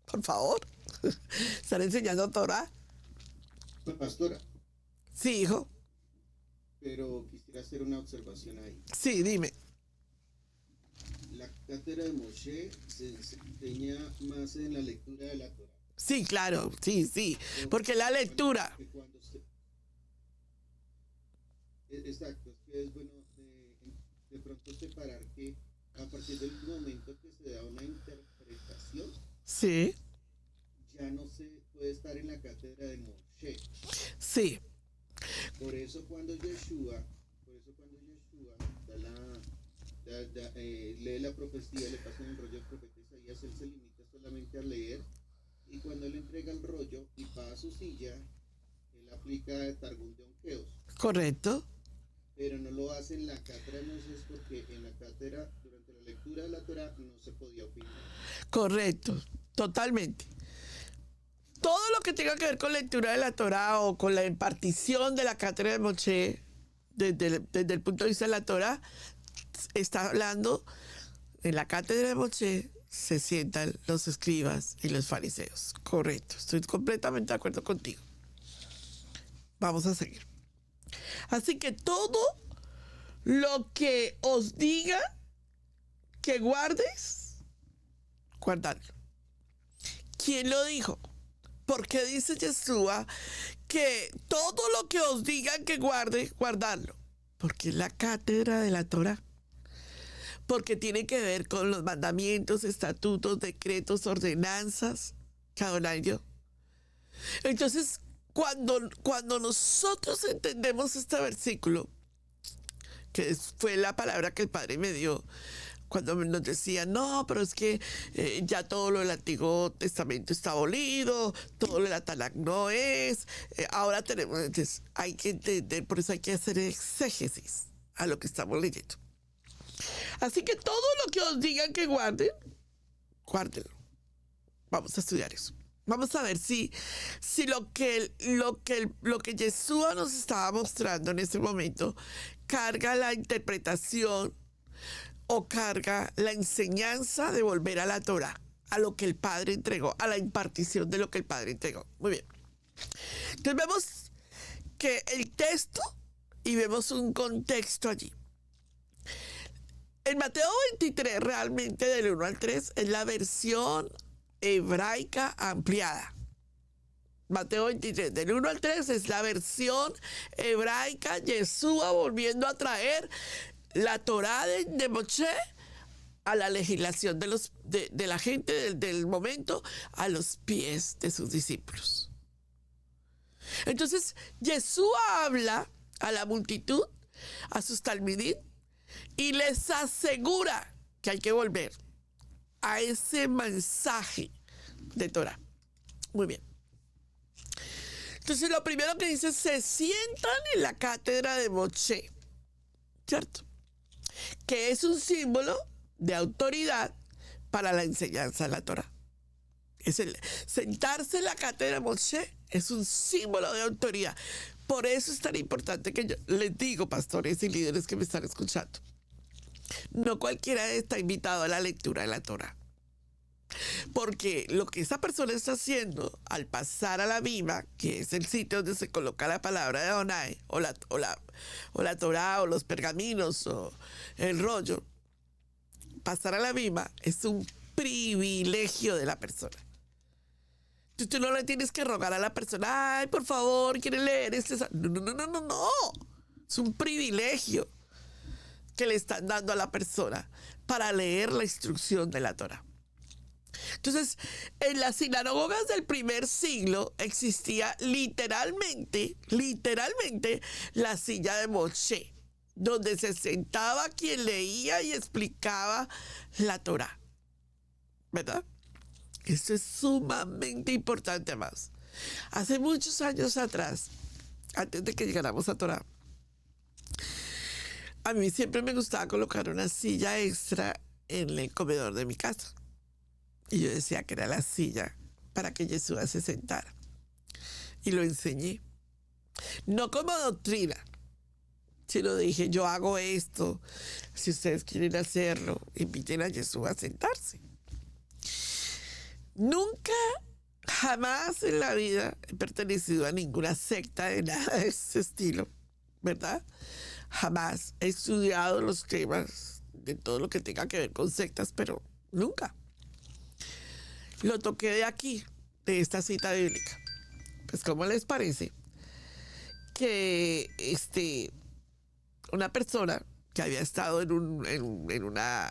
Por favor. ¿Están enseñando Torah? Pastora, Sí, hijo. pero quisiera hacer una observación ahí. Sí, dime. La cátedra de Moshe se enseña más en la lectura de la Torah. Sí, claro, sí. Porque la lectura. Exacto, es que es bueno de pronto separar que a partir del momento que se da una interpretación, Sí, ya no se puede estar en la cátedra de Moshe. sí. Por eso cuando Yeshua lee la profecía, le pasa el rollo del profeta Isaías, él se limita solamente a leer, y cuando él entrega el rollo y va a su silla, él aplica el Targum de Onkeos. Correcto. Pero no lo hace en la cátedra de Moisés, porque en la cátedra, durante la lectura de la Torah, no se podía opinar. Correcto. Totalmente. Todo lo que tenga que ver con lectura de la Torah o con la impartición de la cátedra de Moshe, desde el punto de vista de la Torah, está hablando en la cátedra de Moshe, se sientan los escribas y los fariseos. Correcto. Estoy completamente de acuerdo contigo. Vamos a seguir. Así que todo lo que os diga que guardes, guardadlo. ¿Quién lo dijo? Porque dice Yeshua que todo lo que os digan que guarde, guardadlo. Porque es la cátedra de la Torah. Porque tiene que ver con los mandamientos, estatutos, decretos, ordenanzas que Adonai dio. Entonces, cuando nosotros entendemos este versículo, que fue la palabra que el Padre me dio, cuando nos decía, no, pero es que ya todo lo del Antiguo Testamento está abolido, todo lo de la Tanakh no es, ahora tenemos, entonces hay que entender, por eso hay que hacer exégesis a lo que estamos leyendo. Así que todo lo que os digan que guarden, guárdenlo. Vamos a estudiar eso. Vamos a ver si lo que Yeshua nos estaba mostrando en ese momento carga la interpretación o carga la enseñanza de volver a la Torá, a lo que el Padre entregó, a la impartición de lo que el Padre entregó. Muy bien. Entonces vemos que el texto y vemos un contexto allí. En Mateo 23, realmente del 1 al 3, es la versión hebraica ampliada. Mateo 23, del 1 al 3, es la versión hebraica, Yeshua volviendo a traer la Torá de Moshe a la legislación de la gente del momento, a los pies de sus discípulos. Entonces, Yeshua habla a la multitud, a sus talmidim, y les asegura que hay que volver a ese mensaje de Torah. Muy bien. Entonces, lo primero que dice, se sientan en la cátedra de Moshe, ¿cierto? Que es un símbolo de autoridad para la enseñanza de la Torah. Sentarse en la cátedra de Moshe es un símbolo de autoridad. Por eso es tan importante que yo les digo, pastores y líderes que me están escuchando, no cualquiera está invitado a la lectura de la Torah. Porque lo que esa persona está haciendo al pasar a la Bima, que es el sitio donde se coloca la palabra de Adonai, o la Torah, o los pergaminos, o el rollo, pasar a la Bima es un privilegio de la persona. Tú no le tienes que rogar a la persona, ay, por favor, ¿quiere leer este? No. Es un privilegio que le están dando a la persona para leer la instrucción de la Torah. Entonces, en las sinagogas del primer siglo existía literalmente la silla de Moshe, donde se sentaba quien leía y explicaba la Torah, ¿verdad? Esto es sumamente importante más. Hace muchos años atrás, antes de que llegáramos a Torah, a mí siempre me gustaba colocar una silla extra en el comedor de mi casa. Y yo decía que era la silla para que Yeshua se sentara. Y lo enseñé. No como doctrina, sino dije, yo hago esto. Si ustedes quieren hacerlo, inviten a Yeshua a sentarse. Nunca, jamás en la vida he pertenecido a ninguna secta de nada de ese estilo, ¿verdad? Jamás he estudiado los temas de todo lo que tenga que ver con sectas, pero nunca. Lo toqué de aquí, de esta cita bíblica. Pues, ¿cómo les parece que una persona que había estado en una,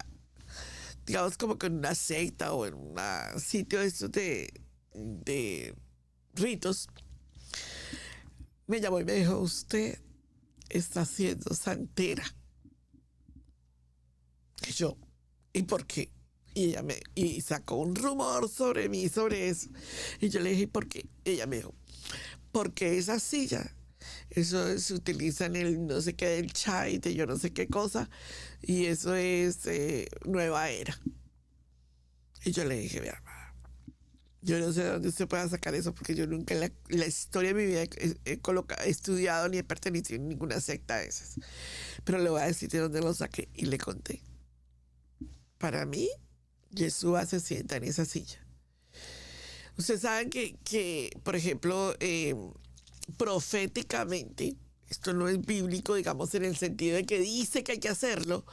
digamos, como que en una secta o en un sitio de estos de ritos, me llamó y me dijo, usted está siendo santera? Y yo, ¿y por qué? Y ella y sacó un rumor sobre mí, sobre eso. Y yo le dije, ¿por qué? Ella me dijo, porque esa silla, eso se utiliza en el no sé qué del chai, de yo no sé qué cosa, y eso es nueva era. Y yo le dije, vea, yo no sé de dónde usted pueda sacar eso, porque yo nunca en la historia de mi vida he estudiado ni he pertenecido a ninguna secta de esas. Pero le voy a decir de dónde lo saqué, y le conté. Para mí, Yeshua se sienta en esa silla. Ustedes saben que por ejemplo, proféticamente, esto no es bíblico, digamos, en el sentido de que dice que hay que hacerlo,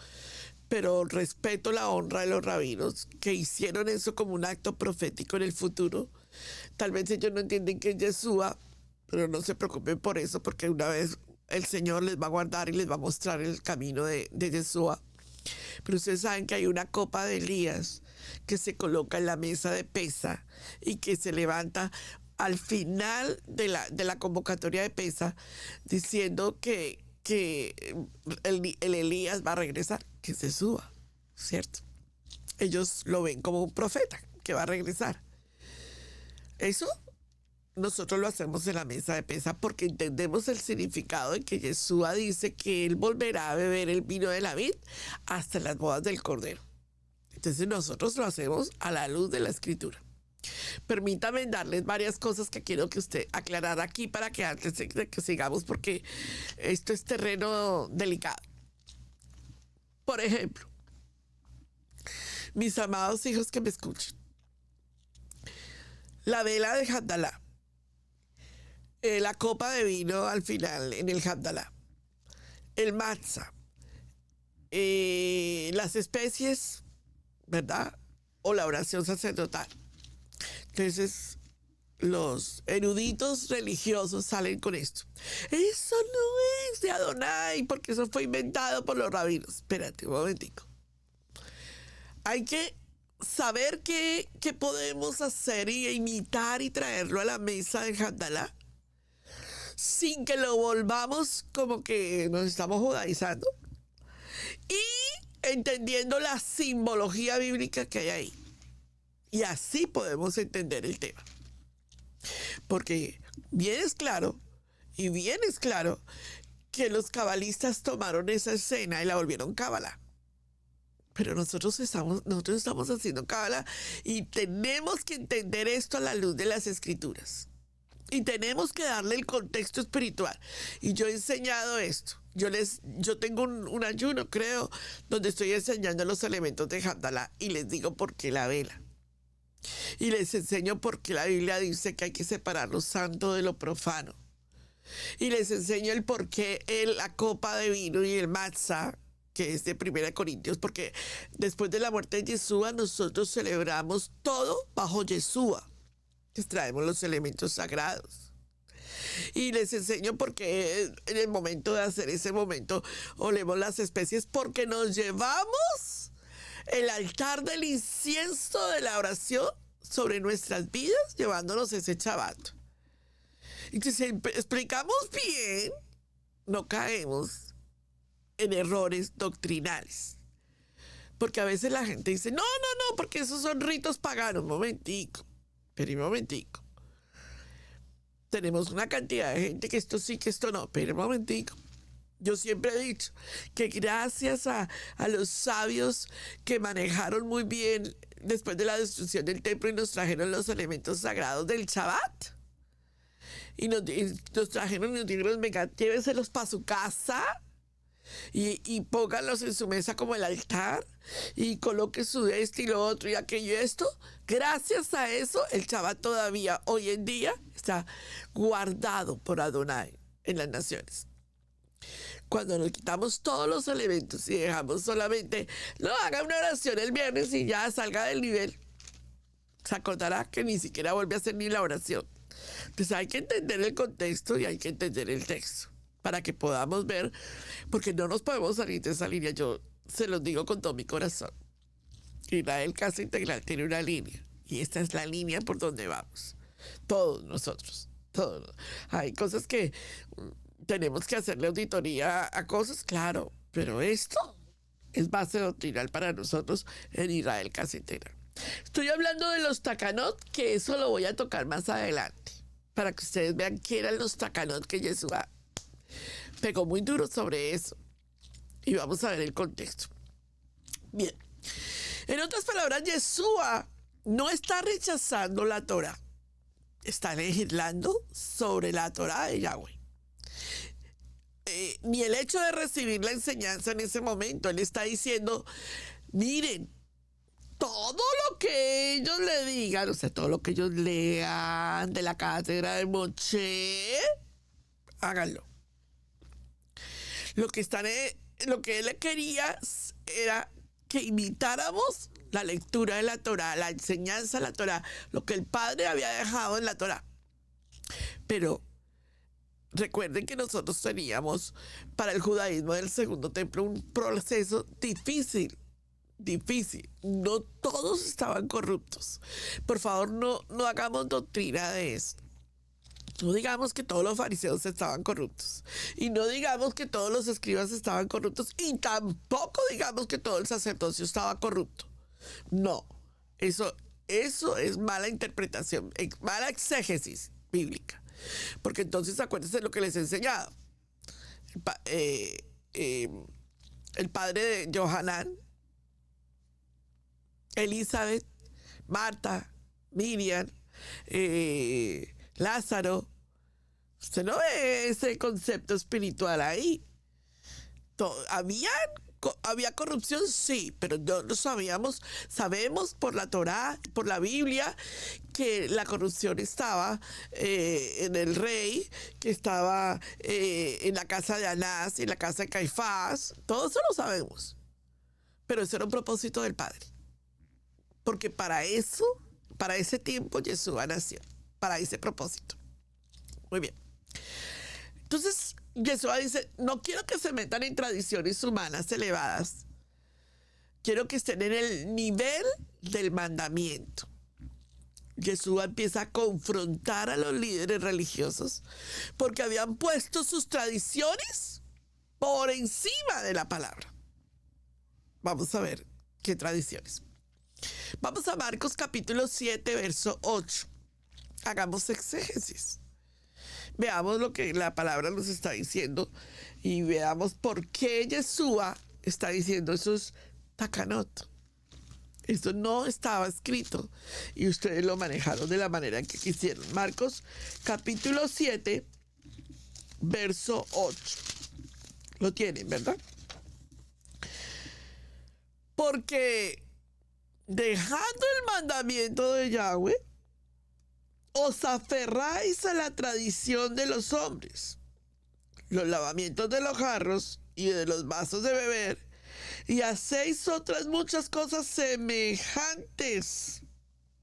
pero respeto la honra de los rabinos que hicieron eso como un acto profético en el futuro. Tal vez ellos no entienden que es Yeshua, pero no se preocupen por eso, porque una vez el Señor les va a guardar y les va a mostrar el camino de Yeshua. Pero ustedes saben que hay una copa de Elías que se coloca en la mesa de Pesa y que se levanta al final de la convocatoria de Pesa diciendo que el Elías va a regresar, que se suba, ¿cierto? Ellos lo ven como un profeta que va a regresar. Eso nosotros lo hacemos en la mesa de Pesa porque entendemos el significado de que Yeshua dice que él volverá a beber el vino de la vid hasta las bodas del Cordero. Entonces nosotros lo hacemos a la luz de la Escritura. Permítame darles varias cosas que quiero que usted aclarara aquí para que antes de que sigamos, porque esto es terreno delicado. Por ejemplo, mis amados hijos que me escuchen. La vela de Havdalah, la copa de vino al final en el Havdalah, el matzah, las especies, ¿verdad? O la oración sacerdotal. Entonces, los eruditos religiosos salen con esto. Eso no es de Adonai, porque eso fue inventado por los rabinos. Espérate un momentico. Hay que saber qué podemos hacer y imitar y traerlo a la mesa de Havdalah sin que lo volvamos como que nos estamos judaizando y entendiendo la simbología bíblica que hay ahí. Y así podemos entender el tema. Porque bien es claro que los cabalistas tomaron esa escena y la volvieron cábala. Pero nosotros estamos haciendo cábala y tenemos que entender esto a la luz de las escrituras. Y tenemos que darle el contexto espiritual. Y yo he enseñado esto. Yo tengo un ayuno, creo, donde estoy enseñando los elementos de Havdalah y les digo por qué la vela. Y les enseño por qué la Biblia dice que hay que separar lo santo de lo profano. Y les enseño el por qué la copa de vino y el matzah, que es de 1 Corintios, porque después de la muerte de Yeshua nosotros celebramos todo bajo Yeshua. Les traemos los elementos sagrados. Y les enseño por qué en el momento de hacer ese momento olemos las especies, porque nos llevamos el altar del incienso de la oración sobre nuestras vidas, llevándonos ese Shabbat. Entonces, si explicamos bien, no caemos en errores doctrinales. Porque a veces la gente dice, no, porque esos son ritos paganos. Un momentico. Tenemos una cantidad de gente que esto sí, que esto no. Pero un momentico. Yo siempre he dicho que gracias a los sabios que manejaron muy bien después de la destrucción del templo y nos trajeron los elementos sagrados del Shabbat. Y nos trajeron y nos dijeron, venga, lléveselos para su casa y pónganlos en su mesa como el altar y coloque su esto y lo otro y aquello y esto. Gracias a eso, el Shabbat todavía hoy en día está guardado por Adonai en las naciones. Cuando nos quitamos todos los elementos y dejamos solamente, no, haga una oración el viernes y ya salga del nivel, se acordará que ni siquiera vuelve a hacer ni la oración. Entonces hay que entender el contexto y hay que entender el texto para que podamos ver, porque no nos podemos salir de esa línea. Yo se los digo con todo mi corazón. Israel Casa Integral tiene una línea y esta es la línea por donde vamos. Todos nosotros, todos. Hay cosas que tenemos que hacerle auditoría a cosas, claro, pero esto es base doctrinal para nosotros en Israel Casa Integral. Estoy hablando de los takanot, que eso lo voy a tocar más adelante, para que ustedes vean qué eran los takanot que Yeshua pegó muy duro sobre eso. Y vamos a ver el contexto. Bien. En otras palabras, Yeshua no está rechazando la Torah. Está legislando sobre la Torah de Yahweh. Ni el hecho de recibir la enseñanza en ese momento. Él está diciendo, miren, todo lo que ellos le digan, o sea, todo lo que ellos lean de la cátedra de Moshe, háganlo. Lo que él quería era que imitáramos la lectura de la Torah, la enseñanza de la Torah, lo que el Padre había dejado en la Torah. Pero recuerden que nosotros teníamos para el judaísmo del segundo templo un proceso difícil. No todos estaban corruptos. Por favor, no hagamos doctrina de esto. No digamos que todos los fariseos estaban corruptos. Y no digamos que todos los escribas estaban corruptos. Y tampoco digamos que todo el sacerdocio estaba corrupto. No. Eso es mala interpretación, mala exégesis bíblica. Porque entonces acuérdense de lo que les he enseñado. El padre de Johanán, Elizabeth, Marta, Miriam, Lázaro. Usted no ve ese concepto espiritual ahí. Habían ¿Había corrupción? Sí, pero no lo sabíamos. Sabemos por la Torá, por la Biblia, que la corrupción estaba en el rey, que estaba en la casa de Anás, en la casa de Caifás. Todo eso lo sabemos. Pero eso era un propósito del Padre. Porque para eso, para ese tiempo, Yeshua nació. Para ese propósito. Muy bien. Entonces, Yeshua dice, no quiero que se metan en tradiciones humanas elevadas. Quiero que estén en el nivel del mandamiento. Yeshua empieza a confrontar a los líderes religiosos porque habían puesto sus tradiciones por encima de la palabra. Vamos a ver qué tradiciones. Vamos a Marcos capítulo 7, verso 8. Hagamos exégesis. Veamos lo que la palabra nos está diciendo y veamos por qué Yeshua está diciendo esos takanot. Esto no estaba escrito y ustedes lo manejaron de la manera que quisieron. Marcos capítulo 7, verso 8. Lo tienen, ¿verdad? Porque dejando el mandamiento de Yahweh, os aferráis a la tradición de los hombres, los lavamientos de los jarros y de los vasos de beber, y hacéis otras muchas cosas semejantes,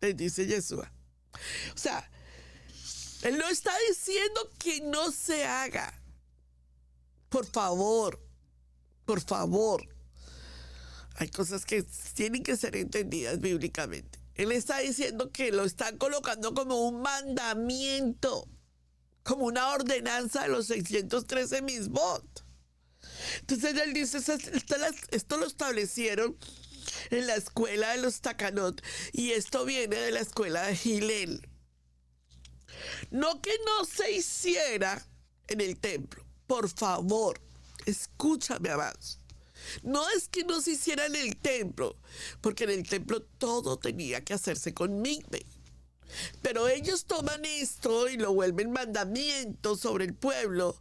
les dice Yeshua. O sea, él no está diciendo que no se haga. Por favor, por favor. Hay cosas que tienen que ser entendidas bíblicamente. Él está diciendo que lo están colocando como un mandamiento, como una ordenanza de los 613 misbot. Entonces él dice, esto lo establecieron en la escuela de los takanot y esto viene de la escuela de Hillel. No que no se hiciera en el templo. Por favor, escúchame, amados. No es que no se hiciera en el templo, porque en el templo todo tenía que hacerse con mikve. Pero ellos toman esto y lo vuelven mandamiento sobre el pueblo.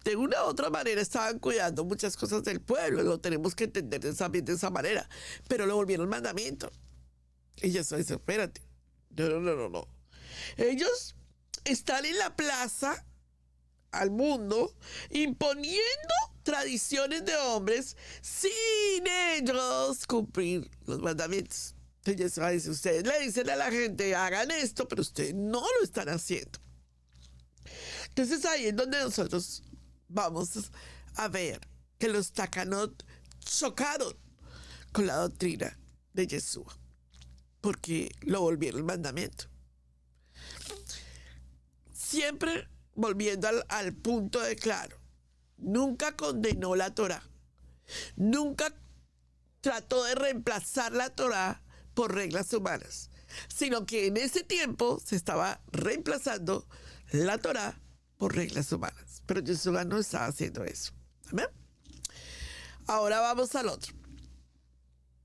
De una u otra manera estaban cuidando muchas cosas del pueblo, lo tenemos que entender también de esa manera, pero lo volvieron mandamiento. Y eso dice, espérate, no. Ellos están en la plaza al mundo imponiendo tradiciones de hombres sin ellos cumplir los mandamientos. Entonces dice, ustedes le dicen a la gente hagan esto, pero ustedes no lo están haciendo. Entonces ahí es donde nosotros vamos a ver que los takanot chocaron con la doctrina de Yeshua porque lo volvieron mandamiento. Siempre volviendo al punto de claro, nunca condenó la Torá, nunca trató de reemplazar la Torá por reglas humanas, sino que en ese tiempo se estaba reemplazando la Torá por reglas humanas. Pero Yeshua no estaba haciendo eso. ¿Amén? Ahora vamos al otro.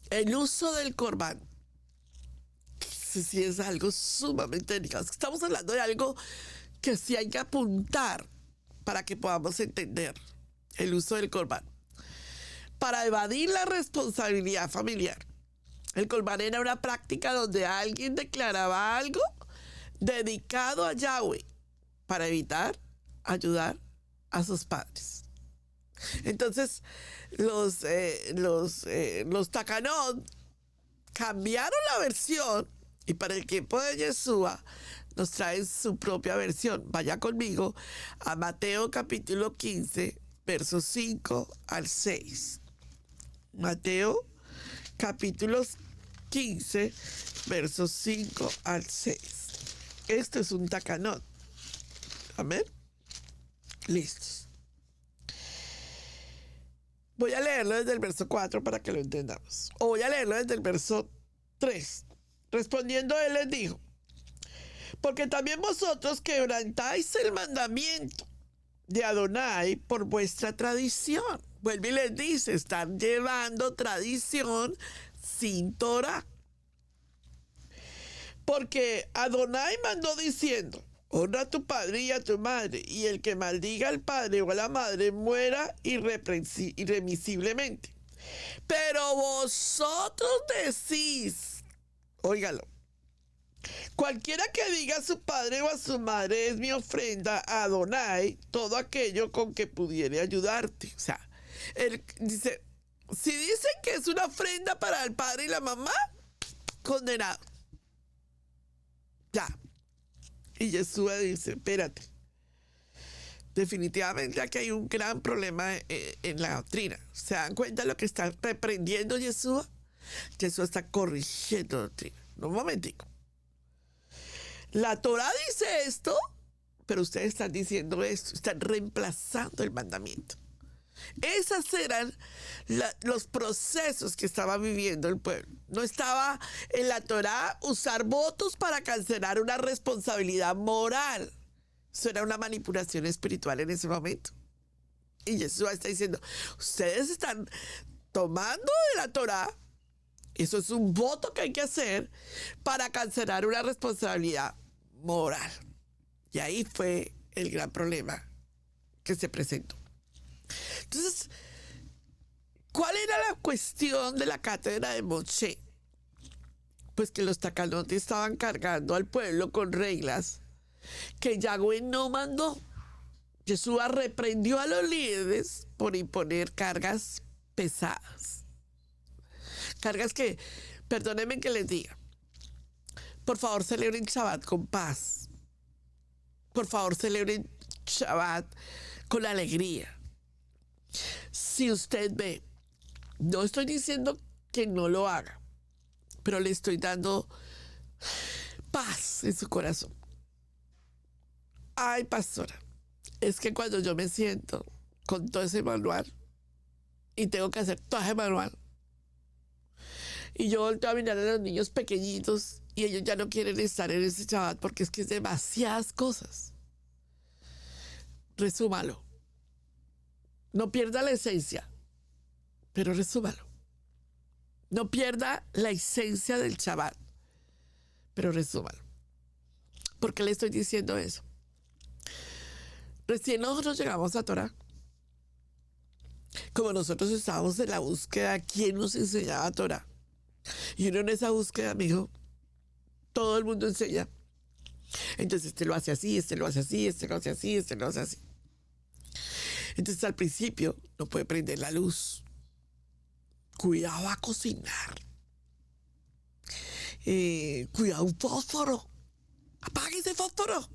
El uso del corbán. Sí es algo sumamente delicado. Estamos hablando de algo que sí hay que apuntar para que podamos entender el uso del corbán. Para evadir la responsabilidad familiar. El corbán era una práctica donde alguien declaraba algo dedicado a Yahweh para evitar ayudar a sus padres. Entonces, los takanot cambiaron la versión y para el tiempo de Yeshua nos traen su propia versión. Vaya conmigo a Mateo capítulo 15, versos 5 al 6. Mateo capítulo 15, versos 5 al 6. Esto es un takanot. Amén. Listos. Voy a leerlo desde el verso 4 para que lo entendamos. O voy a leerlo desde el verso 3. Respondiendo él les dijo, porque también vosotros quebrantáis el mandamiento de Adonai por vuestra tradición. Vuelve y les dice, están llevando tradición sin Torah. Porque Adonai mandó diciendo, honra a tu padre y a tu madre, y el que maldiga al padre o a la madre muera irremisiblemente. Pero vosotros decís, óigalo, cualquiera que diga a su padre o a su madre es mi ofrenda a Adonai, todo aquello con que pudiere ayudarte. O sea, él dice, si dicen que es una ofrenda para el padre y la mamá, condenado. Ya. Y Yeshua dice, espérate. Definitivamente aquí hay un gran problema en la doctrina. ¿Se dan cuenta de lo que está reprendiendo Yeshua? Yeshua está corrigiendo doctrina. No, un momentico. La Torah dice esto, pero ustedes están diciendo esto. Están reemplazando el mandamiento. Esos eran los procesos que estaba viviendo el pueblo. No estaba en la Torá usar votos para cancelar una responsabilidad moral. Eso era una manipulación espiritual en ese momento. Y Jesús está diciendo, ustedes están tomando de la Torá, eso es un voto que hay que hacer para cancelar una responsabilidad moral. Y ahí fue el gran problema que se presentó. Entonces, ¿cuál era la cuestión de la cátedra de Moshe? Pues que los tacanotes estaban cargando al pueblo con reglas que Yahweh no mandó. Yeshua reprendió a los líderes por imponer cargas pesadas. Cargas que, perdónenme que les diga, por favor celebren Shabbat con paz. Por favor celebren Shabbat con alegría. Si usted ve, no estoy diciendo que no lo haga, pero le estoy dando paz en su corazón. Ay, pastora, es que cuando yo me siento con todo ese manual y tengo que hacer todo ese manual y yo volteo a mirar a los niños pequeñitos y ellos ya no quieren estar en ese Shabbat porque es que es demasiadas cosas. Resúmalo. No pierda la esencia, pero resúmalo. No pierda la esencia del Shabbat, pero resúmalo. ¿Por qué le estoy diciendo eso? Recién nosotros llegamos a Torah. Como nosotros estábamos en la búsqueda, ¿quién nos enseñaba Torah? Y uno en esa búsqueda, mijo, todo el mundo enseña. Entonces este lo hace así, este lo hace así, este lo hace así, este lo hace así. Entonces al principio no puede prender la luz. Cuidado a cocinar. Cuidado un fósforo. Apague ese fósforo.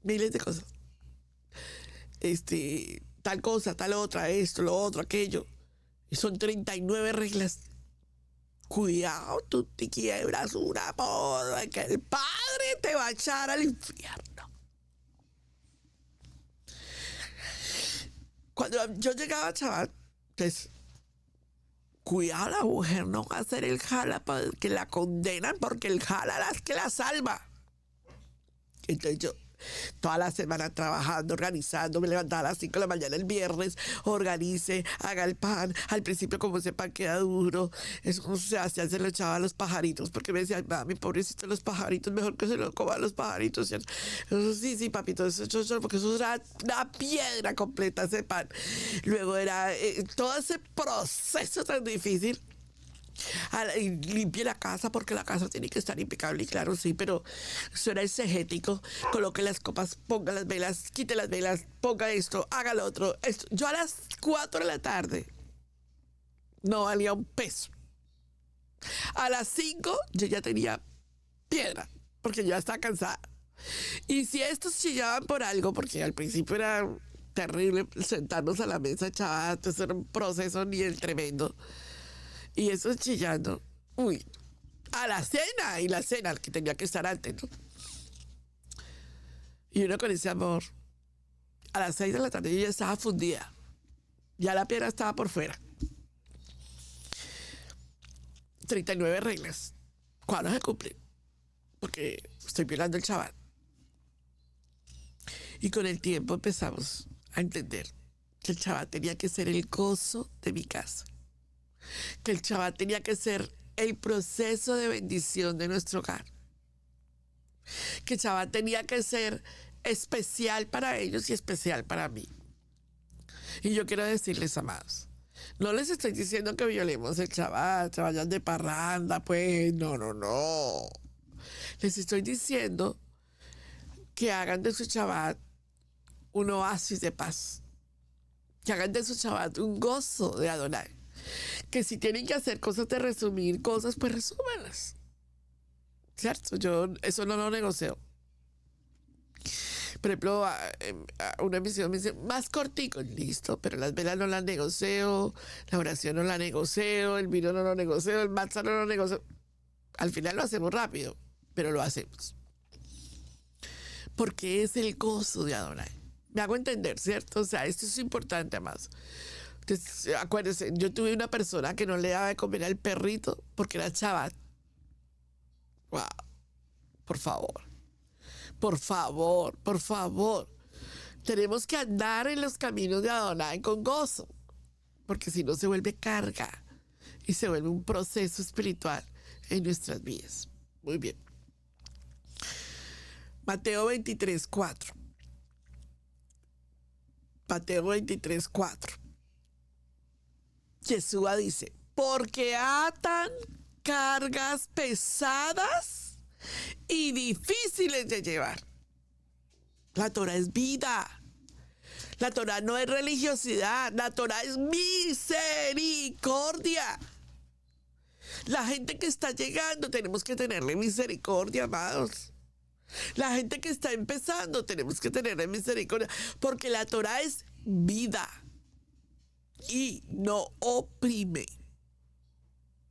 Miles de cosas. Tal cosa, tal otra, esto, lo otro, aquello. Y son 39 reglas. Cuidado, tú te quiebras una poda que el Padre te va a echar al infierno. Cuando yo llegaba a Shabbat, pues, cuidado, la mujer no va a hacer el jala que la condenan porque el jala es que la salva. Entonces yo toda la semana trabajando, organizando, me levantaba a las 5 de la mañana el viernes, organice, haga el pan. Al principio, como ese pan queda duro, eso se hacía, se lo echaba a los pajaritos, porque me decían, mami, pobrecito, los pajaritos, mejor que se lo coman los pajaritos. Eso, sí, papito, eso, porque eso era una piedra completa ese pan. Luego era todo ese proceso tan difícil. Y limpie la casa porque la casa tiene que estar impecable, y claro, sí, pero eso era exegético. Coloque las copas, ponga las velas, quite las velas, ponga esto, haga lo otro. Esto. Yo a las 4 de la tarde no valía un peso. A las 5 yo ya tenía piedra porque yo ya estaba cansada. Y si estos chillaban por algo, porque al principio era terrible sentarnos a la mesa, chaval, eso era un proceso ni el tremendo. Y eso chillando, uy, a la cena, y la cena, que tenía que estar antes, ¿no? Y uno con ese amor, a las 6 de la tarde yo ya estaba fundida, ya la piedra estaba por fuera. 39 reglas, ¿cuándo se cumplen? Porque estoy violando el Shabbat. Y con el tiempo empezamos a entender que el Shabbat tenía que ser el gozo de mi casa. Que el Shabbat tenía que ser el proceso de bendición de nuestro hogar. Que el Shabbat tenía que ser especial para ellos y especial para mí. Y yo quiero decirles, amados, no les estoy diciendo que violemos el Shabbat, se vayan de parranda, pues, no. Les estoy diciendo que hagan de su Shabbat un oasis de paz. Que hagan de su Shabbat un gozo de Adonai. Que si tienen que hacer cosas de resumir cosas, pues resúmanlas. ¿Cierto? Yo eso no lo negocio. Por ejemplo, una misión me dice, más cortico, listo, pero las velas no las negocio, la oración no la negocio, el vino no lo negocio, el matzah no lo negocio. Al final lo hacemos rápido, pero lo hacemos. Porque es el gozo de Adonai. Me hago entender, ¿cierto? O sea, esto es importante, más. Entonces, acuérdense, yo tuve una persona que no le daba de comer al perrito porque era Shabbat. Wow. Por favor. Por favor, por favor. Tenemos que andar en los caminos de Adonai con gozo. Porque si no se vuelve carga y se vuelve un proceso espiritual en nuestras vidas. Muy bien. Mateo 23:4. Mateo 23:4. Yeshua dice, porque atan cargas pesadas y difíciles de llevar. La Torah es vida. La Torah no es religiosidad. La Torah es misericordia. La gente que está llegando, tenemos que tenerle misericordia, amados. La gente que está empezando, tenemos que tenerle misericordia. Porque la Torah es vida. Y no oprime.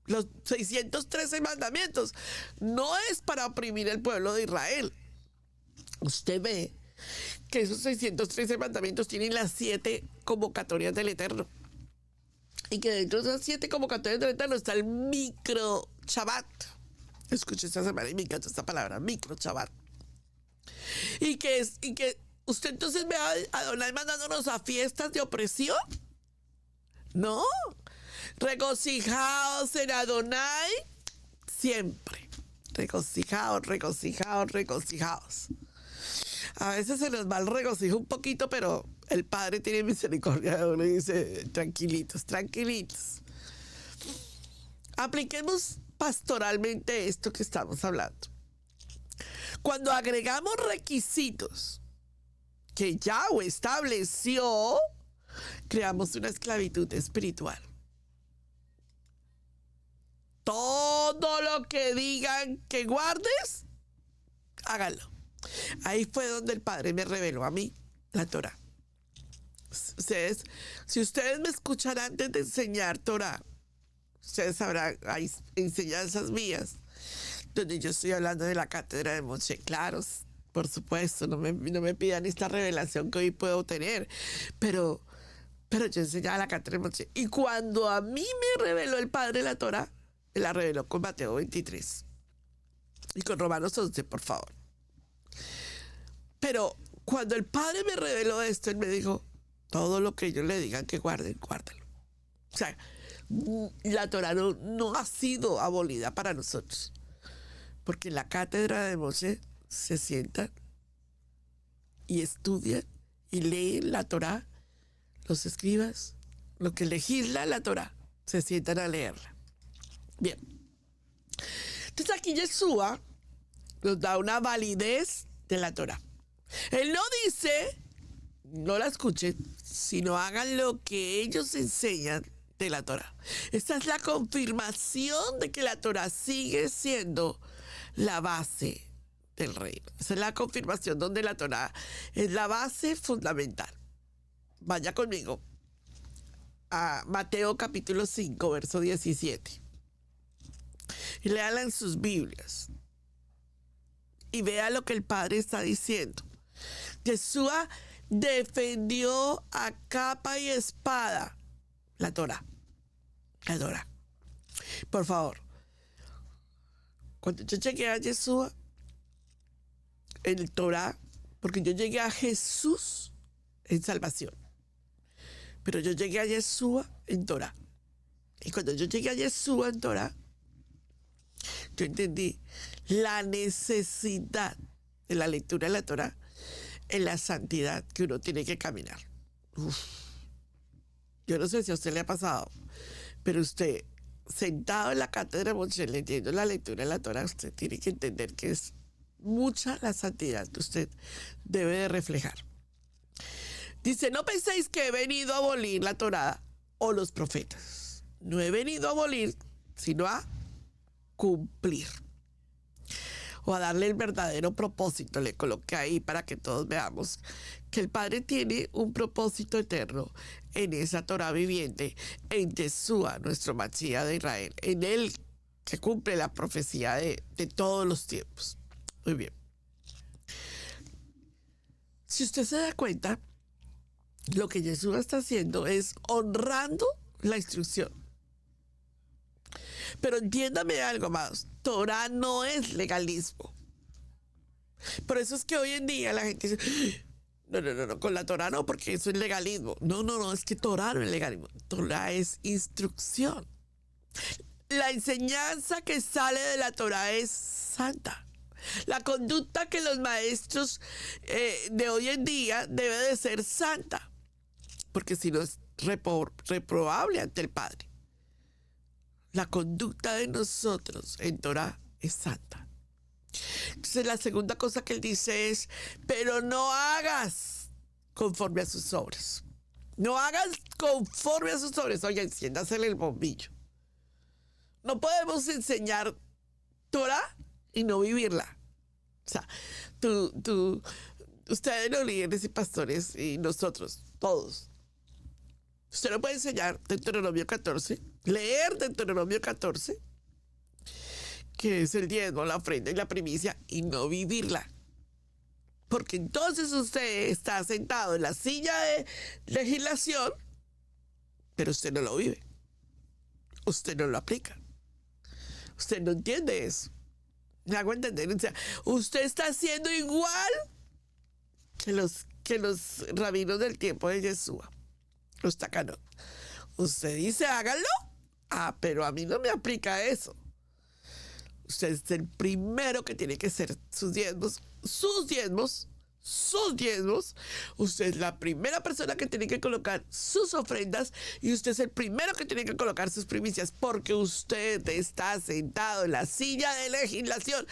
Los 613 mandamientos no es para oprimir el pueblo de Israel. Usted ve que esos 613 mandamientos tienen las 7 convocatorias del Eterno. Y que dentro de esas 7 convocatorias del Eterno está el micro Shabbat. Escuché esta semana y me encanta esta palabra, micro Shabbat. Y que usted entonces ve a Adonai mandándonos a fiestas de opresión. No. Regocijaos en Adonai siempre. Regocijaos. A veces se nos va el regocijo un poquito, pero el Padre tiene misericordia de uno y dice, tranquilitos. Apliquemos pastoralmente esto que estamos hablando. Cuando agregamos requisitos que Yahweh estableció, creamos una esclavitud espiritual. Todo lo que digan que guardes, hágalo. Ahí fue donde el Padre me reveló a mí la Torah. Si ustedes me escuchan antes de enseñar Torah, ustedes sabrán, hay enseñanzas mías donde yo estoy hablando de la cátedra de Moshe. Claro, por supuesto, no me pidan esta revelación que hoy puedo tener, pero yo enseñaba la cátedra de Moshe. Y cuando a mí me reveló el Padre la Torah, me la reveló con Mateo 23 y con Romanos 11, por favor. Pero cuando el Padre me reveló esto, Él me dijo, todo lo que ellos le digan que guarden, guárdalo. O sea, la Torah no ha sido abolida para nosotros. Porque en la cátedra de Moshe se sientan y estudian y leen la Torah, los escribas, lo que legisla la Torah, se sientan a leerla. Bien. Entonces aquí Yeshua nos da una validez de la Torah. Él no dice, no la escuchen, sino hagan lo que ellos enseñan de la Torah. Esta es la confirmación de que la Torah sigue siendo la base del reino. Esa es la confirmación donde la Torah es la base fundamental. Vaya conmigo a Mateo capítulo 5, verso 17. Y léala en sus Biblias. Y vea lo que el Padre está diciendo. Yeshua defendió a capa y espada la Torah. La Torah. Por favor. Cuando yo llegué a Yeshua, en el Torah, porque yo llegué a Jesús en salvación, pero yo llegué a Yeshua en Torah. Y cuando yo llegué a Yeshua en Torah, yo entendí la necesidad de la lectura de la Torah en la santidad que uno tiene que caminar. Yo no sé si a usted le ha pasado, pero usted, sentado en la cátedra Moshe, leyendo la lectura de la Torah, usted tiene que entender que es mucha la santidad que usted debe de reflejar. Dice, no penséis que he venido a abolir la Torah o los profetas. No he venido a abolir, sino a cumplir. O a darle el verdadero propósito. Le coloqué ahí para que todos veamos que el Padre tiene un propósito eterno en esa Torah viviente, en Yeshua, nuestro Mashiach de Israel. En él se cumple la profecía de todos los tiempos. Muy bien. Si usted se da cuenta, lo que Yeshua está haciendo es honrando la instrucción. Pero entiéndame algo más. Torah no es legalismo. Por eso es que hoy en día la gente dice, no, con la Torah no, porque eso es legalismo. No, es que Torah no es legalismo. Torah es instrucción. La enseñanza que sale de la Torah es santa. La conducta que los maestros de hoy en día debe de ser santa. Porque si no es reprobable ante el Padre. La conducta de nosotros en Torah es santa. Entonces la segunda cosa que él dice es, pero no hagas conforme a sus obras. No hagas conforme a sus obras. Oye, enciéndasele el bombillo. No podemos enseñar Torah y no vivirla. O sea, ustedes los líderes y pastores y nosotros, todos. Usted no puede enseñar Deuteronomio 14, leer Deuteronomio 14, que es el diezmo, la ofrenda y la primicia, y no vivirla. Porque entonces usted está sentado en la silla de legislación, pero usted no lo vive. Usted no lo aplica. Usted no entiende eso. ¿Me hago entender? O sea, usted está haciendo igual que los rabinos del tiempo de Yeshua. Los tacanos. Usted dice, háganlo. Pero a mí no me aplica eso. Usted es el primero que tiene que hacer sus diezmos. Usted es la primera persona que tiene que colocar sus ofrendas y usted es el primero que tiene que colocar sus primicias porque usted está sentado en la silla de legislación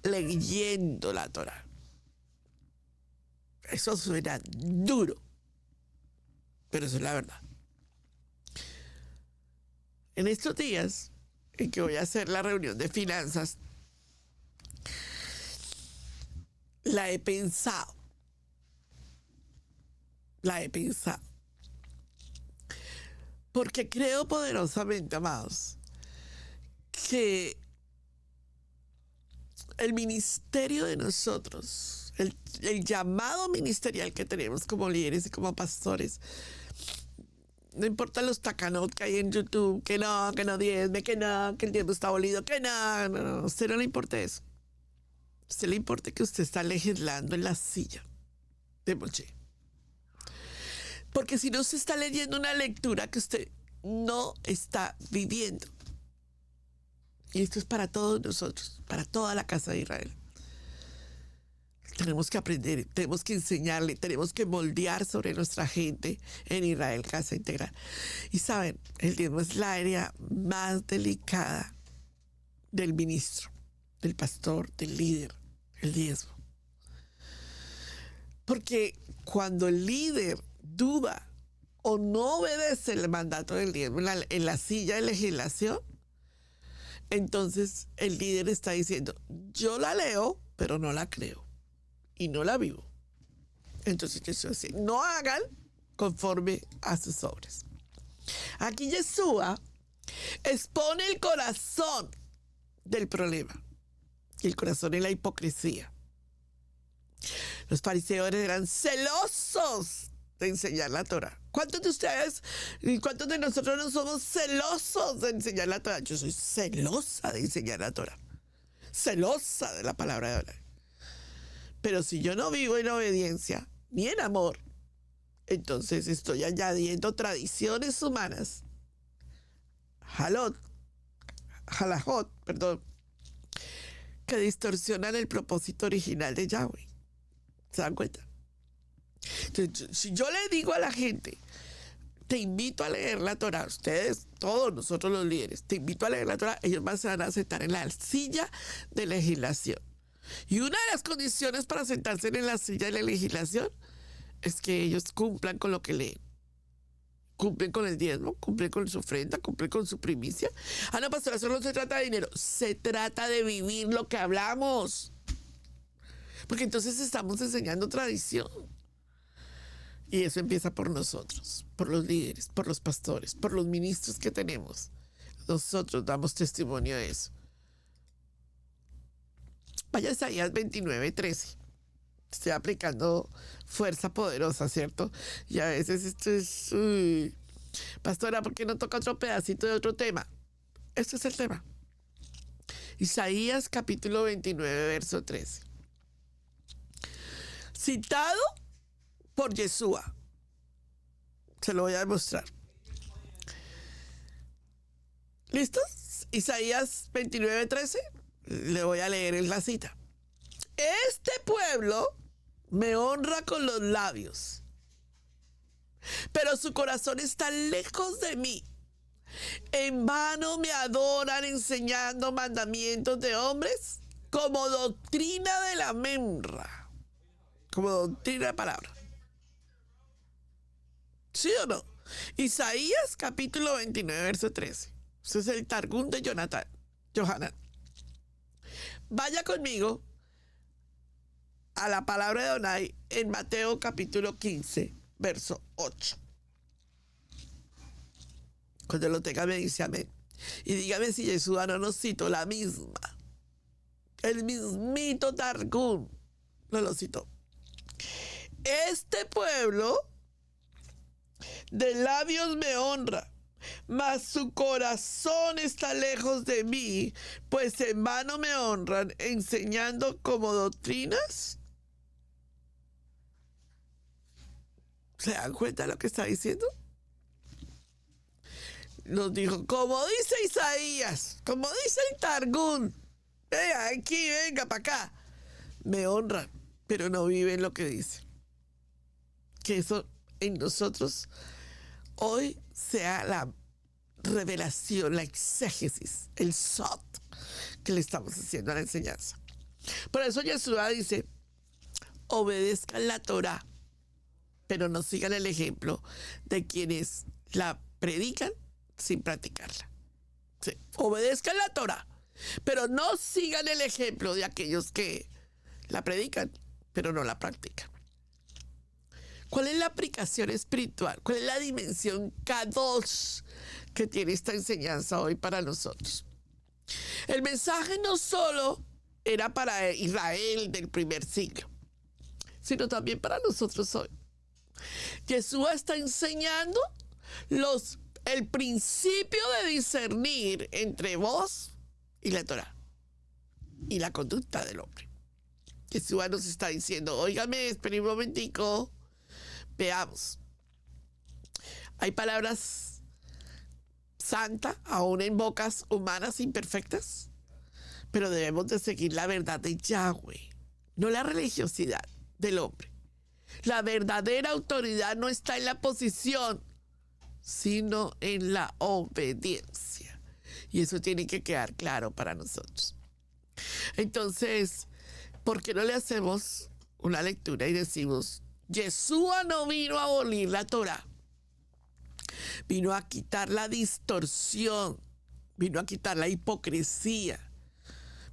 leyendo la Torah. Eso suena duro, pero eso es la verdad. En estos días en que voy a hacer la reunión de finanzas, la he pensado. Porque creo poderosamente, amados, que el ministerio de nosotros, el llamado ministerial que tenemos como líderes y como pastores, no importa los tacanot que hay en YouTube, que no diezme, que el diezmo está abolido, que no, a usted no le importa eso. A usted le importa que usted está legislando en la silla de Moshe. Porque si no se está leyendo una lectura que usted no está viviendo. Y esto es para todos nosotros, para toda la casa de Israel. Tenemos que aprender, tenemos que enseñarle, tenemos que moldear sobre nuestra gente en Israel, Casa Integral. Y saben, el diezmo es la área más delicada del ministro, del pastor, del líder, el diezmo. Porque cuando el líder duda o no obedece el mandato del diezmo en la silla de legislación, entonces el líder está diciendo, yo la leo, pero no la creo. Y no la vivo. Entonces Jesús dice, no hagan conforme a sus obras. Aquí Yeshua expone el corazón del problema. Y el corazón es la hipocresía. Los fariseos eran celosos de enseñar la Torah. ¿Cuántos de ustedes y cuántos de nosotros no somos celosos de enseñar la Torah? Yo soy celosa de enseñar la Torah. Celosa de la palabra de Dios. Pero si yo no vivo en obediencia ni en amor, entonces estoy añadiendo tradiciones humanas, halajot, que distorsionan el propósito original de Yahweh. ¿Se dan cuenta? Entonces, si yo le digo a la gente, te invito a leer la Torá. Ustedes, todos nosotros los líderes, te invito a leer la Torá. Ellos se van a sentar en la silla de legislación. Y una de las condiciones para sentarse en la silla de la legislación es que ellos cumplan con lo que leen. Cumplen con el diezmo, cumplen con su ofrenda, cumplen con su primicia. No, pastor, eso no se trata de dinero. Se trata de vivir lo que hablamos. Porque entonces estamos enseñando tradición. Y eso empieza por nosotros, por los líderes, por los pastores, por los ministros que tenemos. Nosotros damos testimonio de eso. Vaya a Isaías 29:13. Estoy aplicando fuerza poderosa, ¿cierto? Y a veces esto es... Uy, pastora, ¿por qué no toca otro pedacito de otro tema? Este es el tema. Isaías capítulo 29, verso 13. Citado por Yeshua. Se lo voy a demostrar. ¿Listos? Isaías 29:13. Le voy a leer en la cita. Este pueblo me honra con los labios, pero su corazón está lejos de mí. En vano me adoran enseñando mandamientos de hombres como doctrina de la memra, como doctrina de palabra. ¿Sí o no? Isaías capítulo 29, verso 13. Ese es el Targum de Yohanan. Vaya conmigo a la palabra de Adonai en Mateo capítulo 15, verso 8. Cuando lo tenga me dice amén. Y dígame si Yeshua no nos citó la misma. El mismito Targum no lo citó. Este pueblo de labios me honra, mas su corazón está lejos de mí, pues en vano me honran enseñando como doctrinas. ¿Se dan cuenta de lo que está diciendo? Nos dijo, como dice Isaías, como dice el Targum, venga aquí, venga para acá. Me honran, pero no viven lo que dice. Que eso en nosotros hoy sea la revelación, la exégesis, el sot que le estamos haciendo a la enseñanza. Por eso Yeshua dice, obedezcan la Torá, pero no sigan el ejemplo de quienes la predican sin practicarla. Sí, obedezcan la Torá, pero no sigan el ejemplo de aquellos que la predican, pero no la practican. ¿Cuál es la aplicación espiritual? ¿Cuál es la dimensión Kadosh que tiene esta enseñanza hoy para nosotros? El mensaje no solo era para Israel del primer siglo, sino también para nosotros hoy. Yeshua está enseñando el principio de discernir entre vos y la Torá y la conducta del hombre. Yeshua nos está diciendo, óigame, esperen un momentico, veamos. Hay palabras santas, aún en bocas humanas imperfectas, pero debemos de seguir la verdad de Yahweh, no la religiosidad del hombre. La verdadera autoridad no está en la posición, sino en la obediencia. Y eso tiene que quedar claro para nosotros. Entonces, ¿por qué no le hacemos una lectura y decimos, Yeshua no vino a abolir la Torá, vino a quitar la distorsión, vino a quitar la hipocresía,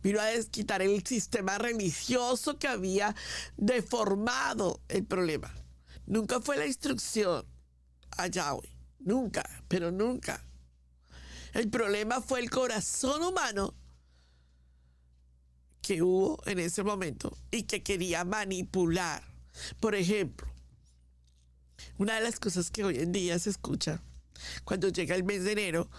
vino a quitar el sistema religioso que había deformado el problema? Nunca fue la instrucción a Yahweh, nunca, pero nunca. El problema fue el corazón humano que hubo en ese momento y que quería manipular. Por ejemplo, una de las cosas que hoy en día se escucha cuando llega el mes de enero,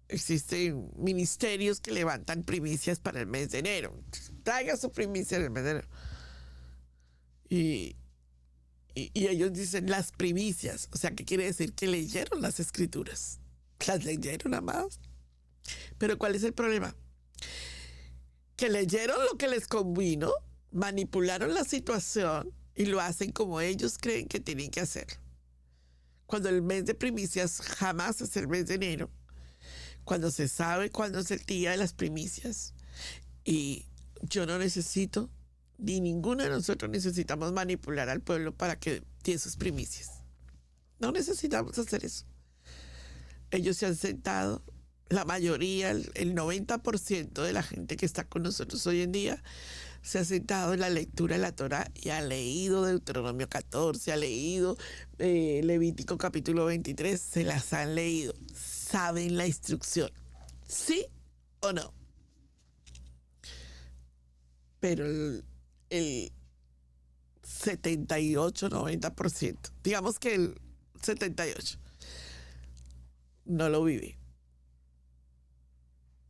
existen ministerios que levantan primicias para el mes de enero. Traiga su primicia en el mes de enero. Y ellos dicen las primicias. O sea, ¿qué quiere decir? Que leyeron las escrituras. Las leyeron nada más. Pero ¿cuál es el problema? Que leyeron lo que les convino, manipularon la situación y lo hacen como ellos creen que tienen que hacer. Cuando el mes de primicias jamás es el mes de enero, cuando se sabe cuándo es el día de las primicias. Y yo no necesito, ni ninguno de nosotros necesitamos manipular al pueblo para que dé sus primicias. No necesitamos hacer eso. Ellos se han sentado, la mayoría, el 90% de la gente que está con nosotros hoy en día, se ha sentado en la lectura de la Torá y ha leído Deuteronomio 14, ha leído Levítico capítulo 23, se las han leído, saben la instrucción, ¿sí o no? Pero el 78-90%, digamos que el 78%, no lo vive.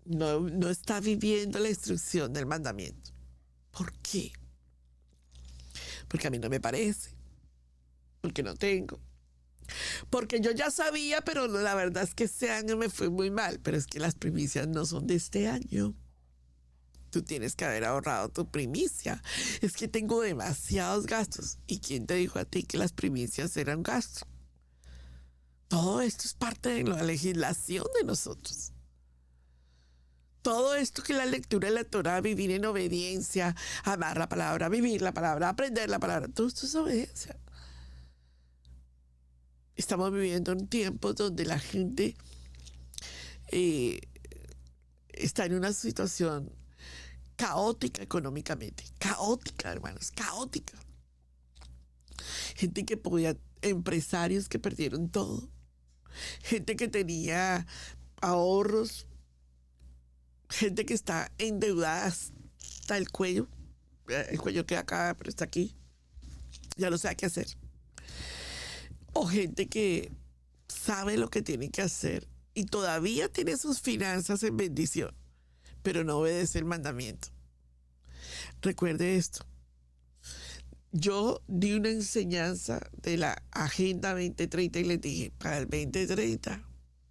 No está viviendo la instrucción del mandamiento. ¿Por qué? Porque a mí no me parece. Porque no tengo. Porque yo ya sabía, pero la verdad es que este año me fue muy mal. Pero es que las primicias no son de este año. Tú tienes que haber ahorrado tu primicia. Es que tengo demasiados gastos. ¿Y quién te dijo a ti que las primicias eran gastos? Todo esto es parte de la legislación de nosotros. Todo esto que la lectura de la Torá, vivir en obediencia, amar la palabra, vivir la palabra, aprender la palabra, todo esto es obediencia. Estamos viviendo un tiempo donde la gente está en una situación caótica económicamente. Caótica, hermanos, caótica. Gente que podía, empresarios que perdieron todo. Gente que tenía ahorros. Gente que está endeudada hasta el cuello. El cuello queda acá, pero está aquí. Ya no sabe qué hacer. O gente que sabe lo que tiene que hacer y todavía tiene sus finanzas en bendición, pero no obedece el mandamiento. Recuerde esto. Yo di una enseñanza de la Agenda 2030 y les dije, para el 2030,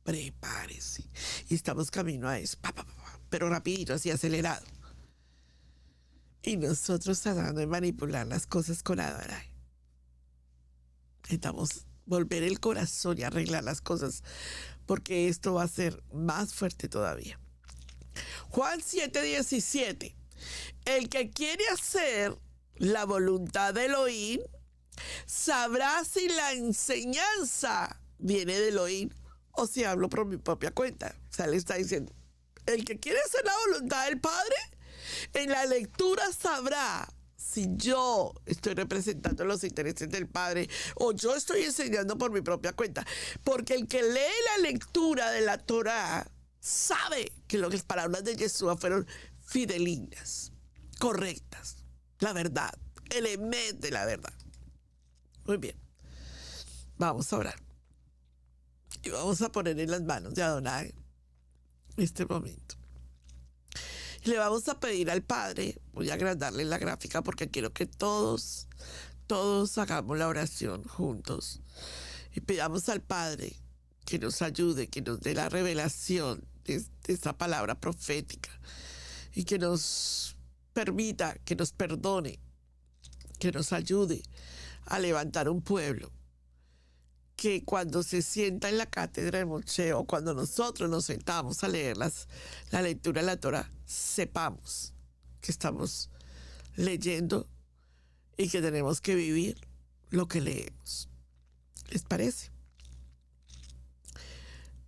prepárese. Y estamos camino a eso. Pero rapidito, así acelerado. Y nosotros tratando de manipular las cosas con Adonai. Necesitamos volver el corazón y arreglar las cosas, porque esto va a ser más fuerte todavía. Juan 7:17. El que quiere hacer la voluntad de Elohim sabrá si la enseñanza viene de Elohim o si hablo por mi propia cuenta. O sea, le está diciendo, el que quiere hacer la voluntad del Padre, en la lectura sabrá si yo estoy representando los intereses del Padre o yo estoy enseñando por mi propia cuenta. Porque el que lee la lectura de la Torá sabe que las palabras de Yeshua fueron fidelignas, correctas, la verdad, el emet de la verdad. Muy bien, vamos a orar y vamos a poner en las manos de Adonai este momento. Y le vamos a pedir al Padre, voy a agrandarle la gráfica porque quiero que todos hagamos la oración juntos y pidamos al Padre que nos ayude, que nos dé la revelación de esta palabra profética y que nos permita, que nos perdone, que nos ayude a levantar un pueblo que cuando se sienta en la cátedra de Moshe o cuando nosotros nos sentamos a leer la lectura de la Torá, sepamos que estamos leyendo y que tenemos que vivir lo que leemos. ¿Les parece?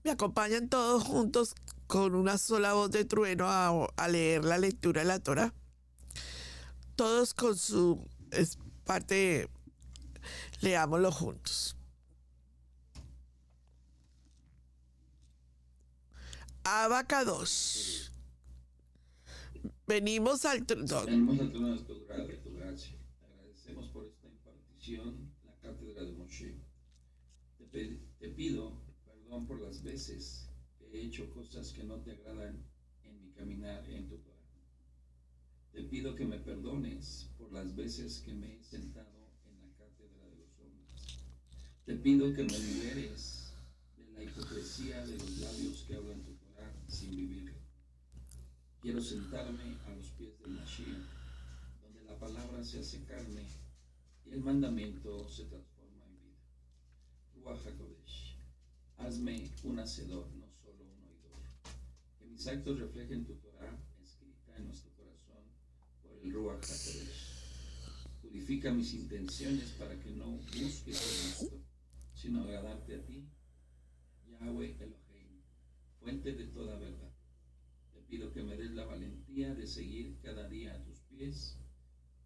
Me acompañan todos juntos con una sola voz de trueno a leer la lectura de la Torá. Todos con su parte, leámoslo juntos. Abacados. Venimos al trono. Venimos al trono de tu gracia. Agradecemos por esta impartición, la cátedra de Moshe. Te pido perdón por las veces que he hecho cosas que no te agradan en mi caminar en tu Torah. Te pido que me perdones por las veces que me he sentado en la cátedra de los hombres. Te pido que me liberes de la hipocresía de los labios que hablan tu Torah sin vivir. Quiero sentarme a los pies del Mashiach, donde la palabra se hace carne y el mandamiento se transforma en vida. Ruach HaKodesh. hazme un hacedor, no solo un oidor. Que mis actos reflejen tu Torah escrita en nuestro corazón por el Ruach HaKodesh. Purifica mis intenciones para que no busque el gusto, sino agradarte a ti, Yahweh Elohim, fuente de toda verdad. Te pido que me des la valentía de seguir cada día a tus pies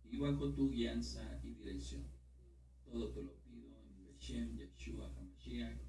y bajo tu guianza y dirección. Todo te lo pido en Beshem Yeshua HaMashiach.